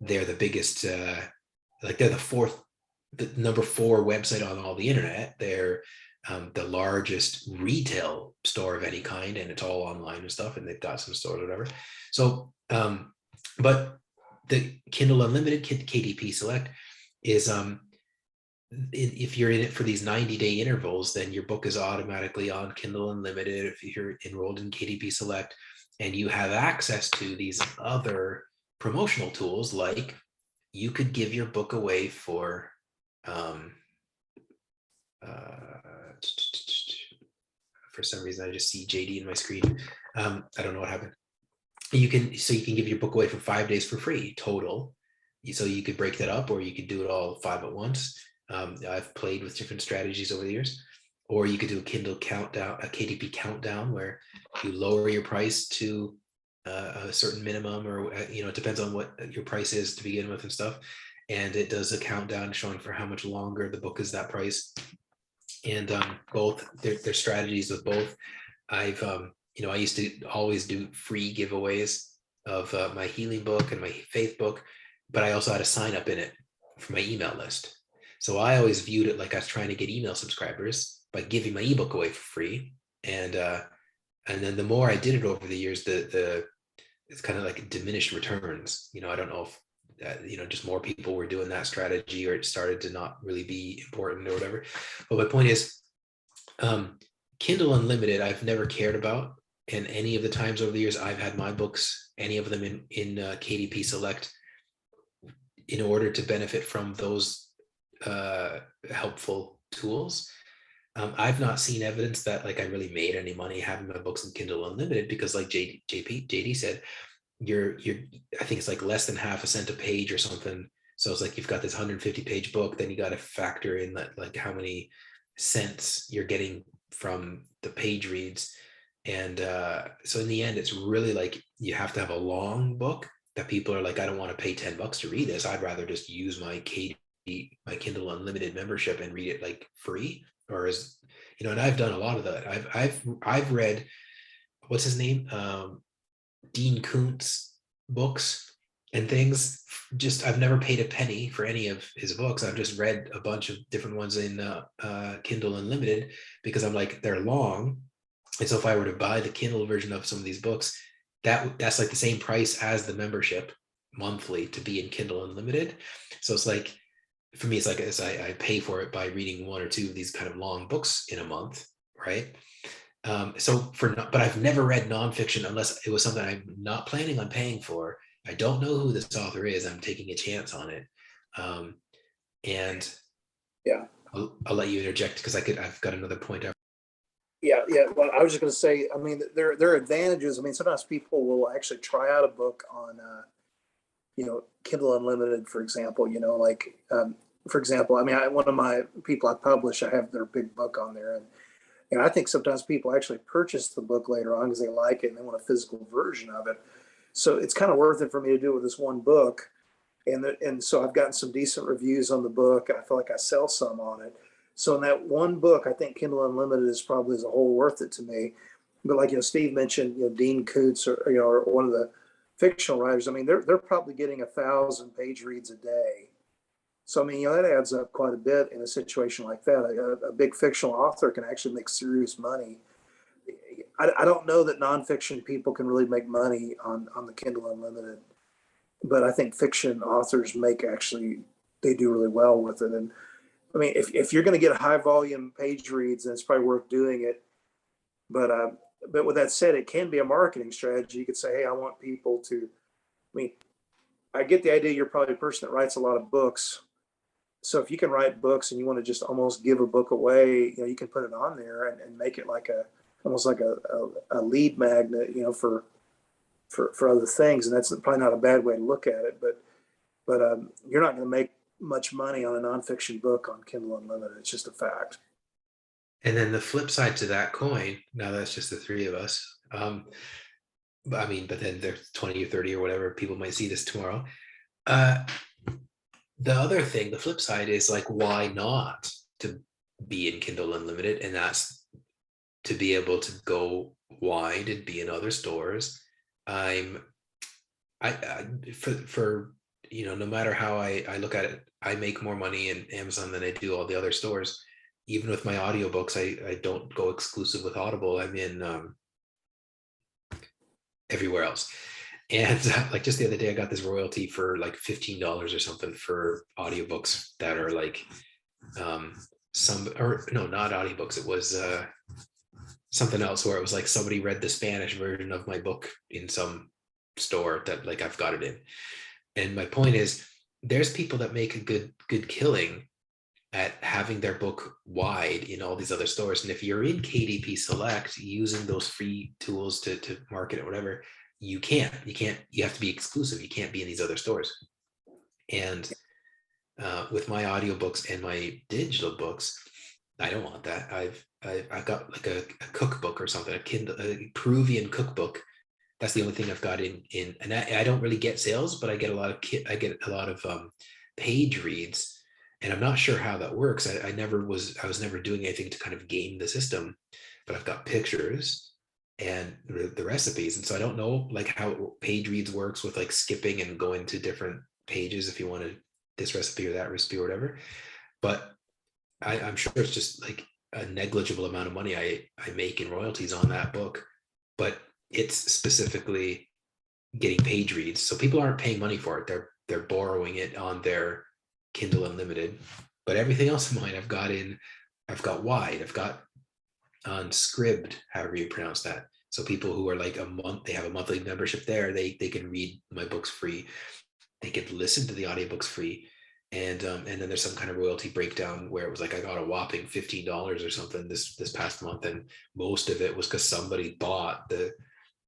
they're the biggest, like they're the number 4 website on all the internet. They're the largest retail store of any kind, and it's all online and stuff, and they've got some stores or whatever. So, but the Kindle Unlimited KDP Select is, if you're in it for these 90-day intervals, then your book is automatically on Kindle Unlimited if you're enrolled in KDP Select, and you have access to these other promotional tools. Like, you could give your book away for some reason I just see JD in my screen. I don't know what happened. You can give your book away for 5 days for free total. So you could break that up, or you could do it all 5 at once. I've played with different strategies over the years. Or you could do a Kindle countdown, a KDP countdown, where you lower your price to a certain minimum, or it depends on what your price is to begin with and stuff. And it does a countdown showing for how much longer the book is that price. And both their strategies with both. I've I used to always do free giveaways of my healing book and my faith book, but I also had a sign up in it for my email list. So I always viewed it like I was trying to get email subscribers by giving my ebook away for free. And then the more I did it over the years, it's kind of like diminished returns. I don't know if just more people were doing that strategy, or it started to not really be important or whatever. But my point is, Kindle Unlimited, I've never cared about. And any of the times over the years I've had my books, any of them in KDP Select, in order to benefit from those helpful tools, I've not seen evidence that, like, I really made any money having my books in Kindle Unlimited, because, like JD said, you're I think it's like less than half a cent a page or something. So it's like, you've got this 150 page book, then you got to factor in that, like, how many cents you're getting from the page reads. And so in the end, it's really like, you have to have a long book that people are like, I don't want to pay $10 to read this. I'd rather just use my Kindle Unlimited membership and read it like free. Or and I've done a lot of that. I've read, what's his name? Dean Koontz books and things. Just, I've never paid a penny for any of his books. I've just read a bunch of different ones in Kindle Unlimited, because I'm like, they're long. And so if I were to buy the Kindle version of some of these books, that's like the same price as the membership monthly to be in Kindle Unlimited. So it's like, for me, it's like, I pay for it by reading 1 or 2 of these kind of long books in a month, right? But I've never read nonfiction unless it was something I'm not planning on paying for. I don't know who this author is. I'm taking a chance on it. And Yeah. I'll let you interject, because I've got another point. Yeah. Well, I was just going to say, I mean, there are advantages. I mean, sometimes people will actually try out a book on, Kindle Unlimited, for example. For example, I mean, one of my people I publish, I have their big book on there, and I think sometimes people actually purchase the book later on because they like it and they want a physical version of it. So it's kind of worth it for me to do it with this one book. And so I've gotten some decent reviews on the book. I feel like I sell some on it. So in that one book, I think Kindle Unlimited is probably as a whole worth it to me. But like, Steve mentioned, Dean Koontz, or one of the fictional writers, I mean, they're probably getting 1,000 page reads a day. So, I mean, that adds up quite a bit in a situation like that. A big fictional author can actually make serious money. I don't know that nonfiction people can really make money on the Kindle Unlimited, but I think fiction authors they do really well with it. And I mean, if you're going to get high volume page reads, then it's probably worth doing it. But with that said, it can be a marketing strategy. You could say, hey, I want people to, I mean, I get the idea you're probably a person that writes a lot of books. So if you can write books and you want to just almost give a book away, you can put it on there and make it like almost like a lead magnet, for other things. And that's probably not a bad way to look at it, but you're not going to make much money on a nonfiction book on Kindle Unlimited. It's just a fact. And then the flip side to that coin, now that's just the three of us. But then there's 20 or 30 or whatever people might see this tomorrow. The other thing, the flip side is like, why not to be in Kindle Unlimited? And that's to be able to go wide and be in other stores. No matter how I look at it, I make more money in Amazon than I do all the other stores. Even with my audiobooks, I don't go exclusive with Audible. I'm in everywhere else. And like just the other day, I got this royalty for like $15 or something for audiobooks that are like not audiobooks. It was something else where it was like somebody read the Spanish version of my book in some store that like I've got it in. And my point is, there's people that make a good killing at having their book wide in all these other stores. And if you're in KDP Select using those free tools to market it, whatever, you have to be exclusive. You can't be in these other stores. And with my audiobooks and my digital books, I don't want that. I've got like a cookbook or something, a Peruvian cookbook. That's the only thing I've got in, and I don't really get sales, but I get a lot of page reads. And I'm not sure how that works. I was never doing anything to kind of game the system, but I've got pictures and the recipes. And so I don't know like how page reads works with like skipping and going to different pages if you wanted this recipe or that recipe or whatever. But I'm sure it's just like a negligible amount of money I make in royalties on that book, but it's specifically getting page reads. So people aren't paying money for it. They're borrowing it on their Kindle Unlimited. But everything else of mine I've got wide. I've got on Scribd, however you pronounce that. So people who are like they have a monthly membership there, they can read my books free. They could listen to the audiobooks free. And then there's some kind of royalty breakdown where it was like I got a whopping $15 or something this past month, and most of it was because somebody bought the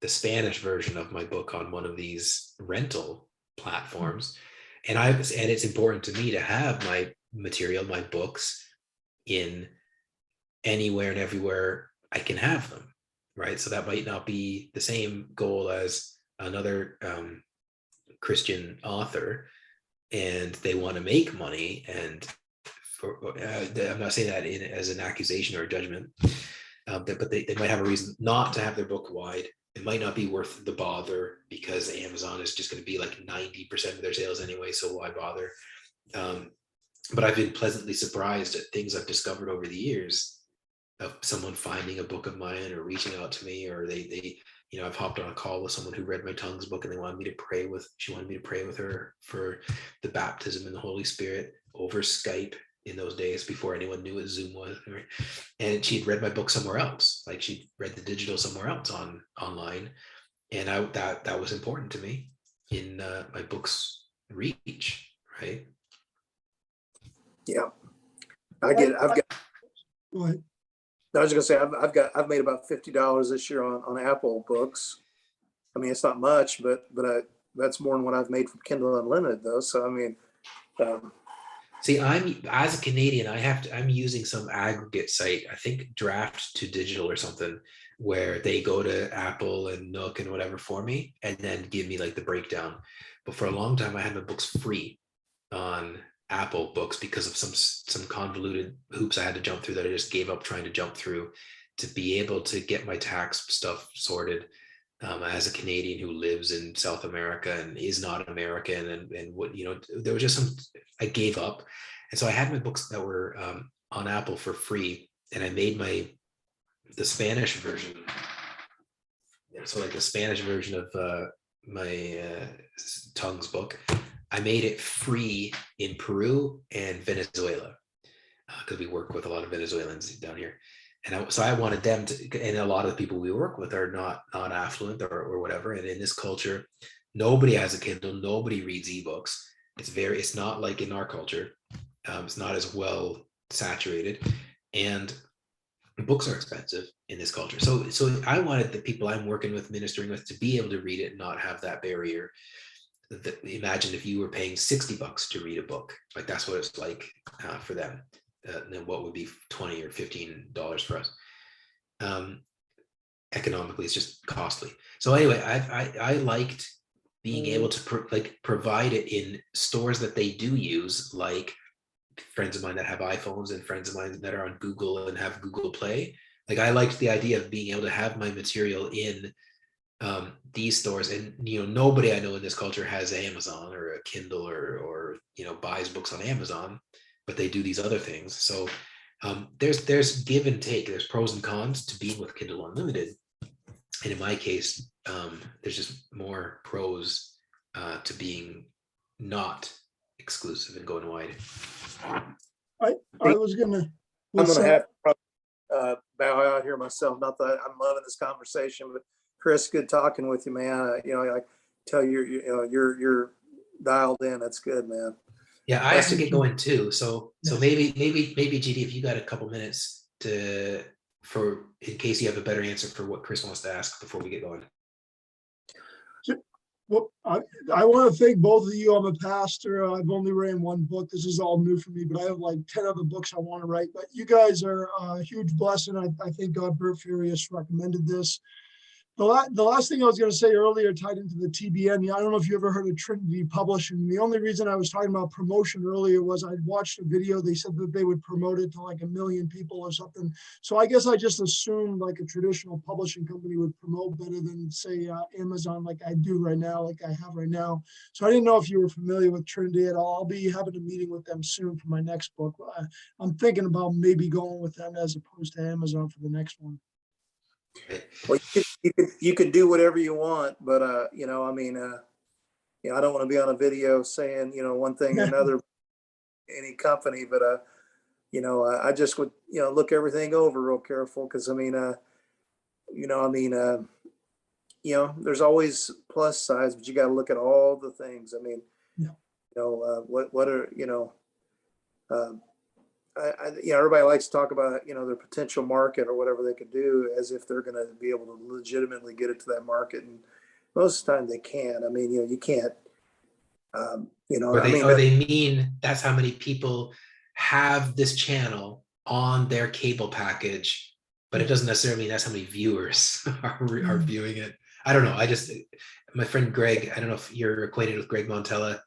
Spanish version of my book on one of these rental platforms. And it's important to me to have my material, my books, in anywhere and everywhere I can have them, right? So that might not be the same goal as another Christian author, and they want to make money. And I'm not saying that as an accusation or a judgment, but they might have a reason not to have their book wide. It might not be worth the bother because Amazon is just going to be like 90% of their sales anyway, so why bother? But I've been pleasantly surprised at things I've discovered over the years of someone finding a book of mine or reaching out to me, or they I've hopped on a call with someone who read my tongues book and she wanted me to pray with her for the baptism in the Holy Spirit over Skype in those days before anyone knew what Zoom was. And she'd read my book somewhere else, like she'd read the digital somewhere else online. And that was important to me in my book's reach, right? Yeah, I've got. Go ahead. I was just gonna say I've made about $50 this year on Apple books. I mean, it's not much, but that's more than what I've made from Kindle Unlimited though. So I mean, see, I'm as a Canadian, I'm using some aggregate site, I think Draft to Digital or something, where they go to Apple and Nook and whatever for me, and then give me like the breakdown. But for a long time, I had my books free on Apple books because of some convoluted hoops I had to jump through that I just gave up trying to jump through to be able to get my tax stuff sorted. As a Canadian who lives in South America and is not American, and what there was just I gave up, and so I had my books that were on Apple for free, and I made the Spanish version. So like the Spanish version of my tongues book, I made it free in Peru and Venezuela because we work with a lot of Venezuelans down here. And so I wanted them to, and a lot of the people we work with are not affluent or whatever. And in this culture, nobody has a Kindle, nobody reads ebooks. It's not like in our culture. It's not as well saturated, and books are expensive in this culture. So I wanted the people I'm working with, ministering with, to be able to read it and not have that barrier. Imagine if you were paying $60 to read a book, like that's what it's like for them. Then what would be $20 or $15 for us? Economically, it's just costly. So anyway, I liked being able to provide it in stores that they do use, like friends of mine that have iPhones and friends of mine that are on Google and have Google Play. Like I liked the idea of being able to have my material in these stores, and nobody I know in this culture has Amazon or a Kindle or buys books on Amazon, but they do these other things. So there's give and take. There's pros and cons to being with Kindle Unlimited, and in my case, there's just more pros to being not exclusive and going wide. I was gonna. I'm gonna have to bow out here myself. Not that I'm loving this conversation, but Chris, good talking with you, man. I tell you, you're dialed in. That's good, man. Yeah, I have to get going too. So maybe GD, if you got a couple minutes in case you have a better answer for what Chris wants to ask before we get going. Well, I want to thank both of you. I'm a pastor. I've only written one book. This is all new for me, but I have like 10 other books I want to write. But you guys are a huge blessing. I thank God Bert Furious recommended this. The last thing I was going to say earlier tied into the TBN. I don't know if you ever heard of Trinity Publishing. The only reason I was talking about promotion earlier was I'd watched a video. They said that they would promote it to like 1 million people or something. So I guess I just assumed like a traditional publishing company would promote better than say Amazon, like I do right now, like I have right now. So I didn't know if you were familiar with Trinity at all. I'll be having a meeting with them soon for my next book. I'm thinking about maybe going with them as opposed to Amazon for the next one. Well, you could do whatever you want, but I don't want to be on a video saying one thing or another, any company, but I just would look everything over real careful, because there's always plus sides, but you got to look at all the things. What are everybody likes to talk about, their potential market or whatever they could do, as if they're going to be able to legitimately get it to that market. And most of the time they can't. You can't, Or they mean that's how many people have this channel on their cable package, but it doesn't necessarily mean that's how many viewers are viewing it. I don't know. My friend Greg, I don't know if you're acquainted with Greg Montella.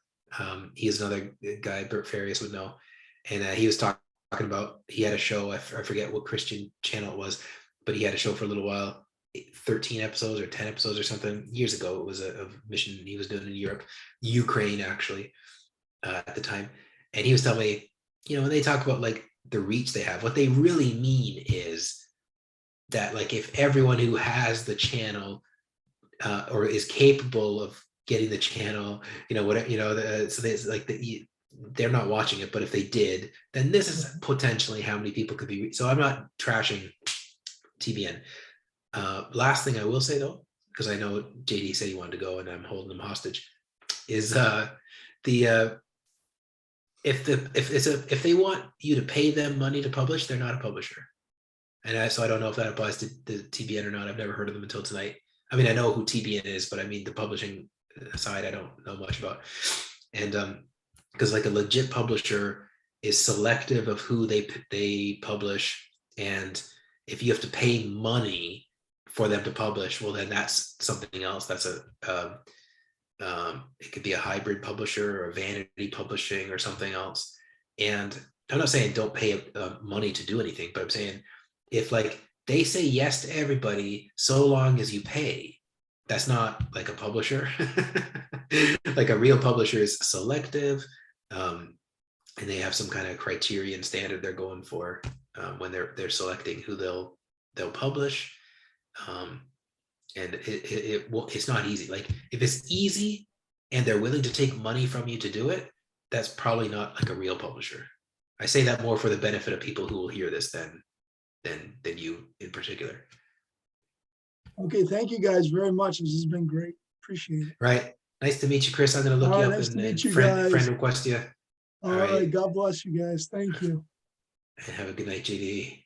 He is another guy Bert Farias would know. And he was talking about, he had a show, I forget what Christian channel it was, but he had a show for a little while, 13 episodes or 10 episodes or something years ago. It was a mission he was doing in Europe, Ukraine actually, at the time. And he was telling me, when they talk about like the reach they have, what they really mean is that like if everyone who has the channel or is capable of getting the channel, so there's like they're not watching it, but if they did, then this is potentially how many people could be. So I'm not trashing TBN. Last thing I will say though, because I know JD said he wanted to go and I'm holding him hostage, is if they want you to pay them money to publish, they're not a publisher. And so I don't know if that applies to the TBN or not. I've never heard of them until tonight. I mean, I know who TBN is, but I mean the publishing side I don't know much about. And because like a legit publisher is selective of who they publish, and if you have to pay money for them to publish, well then that's something else. That's it could be a hybrid publisher or vanity publishing or something else. And I'm not saying don't pay money to do anything, but I'm saying if like they say yes to everybody so long as you pay, that's not like a publisher. Like a real publisher is selective, and they have some kind of criterion standard they're going for when they're selecting who they'll publish. And it's not easy. Like if it's easy and they're willing to take money from you to do it, that's probably not like a real publisher. I say that more for the benefit of people who will hear this than you in particular. Okay, thank you guys very much. This has been great. Appreciate it. Right. Nice to meet you, Chris. I'm going to look you up nice to meet you friend guys. request you. All All right. right. God bless you guys. Thank you. And have a good night, JD.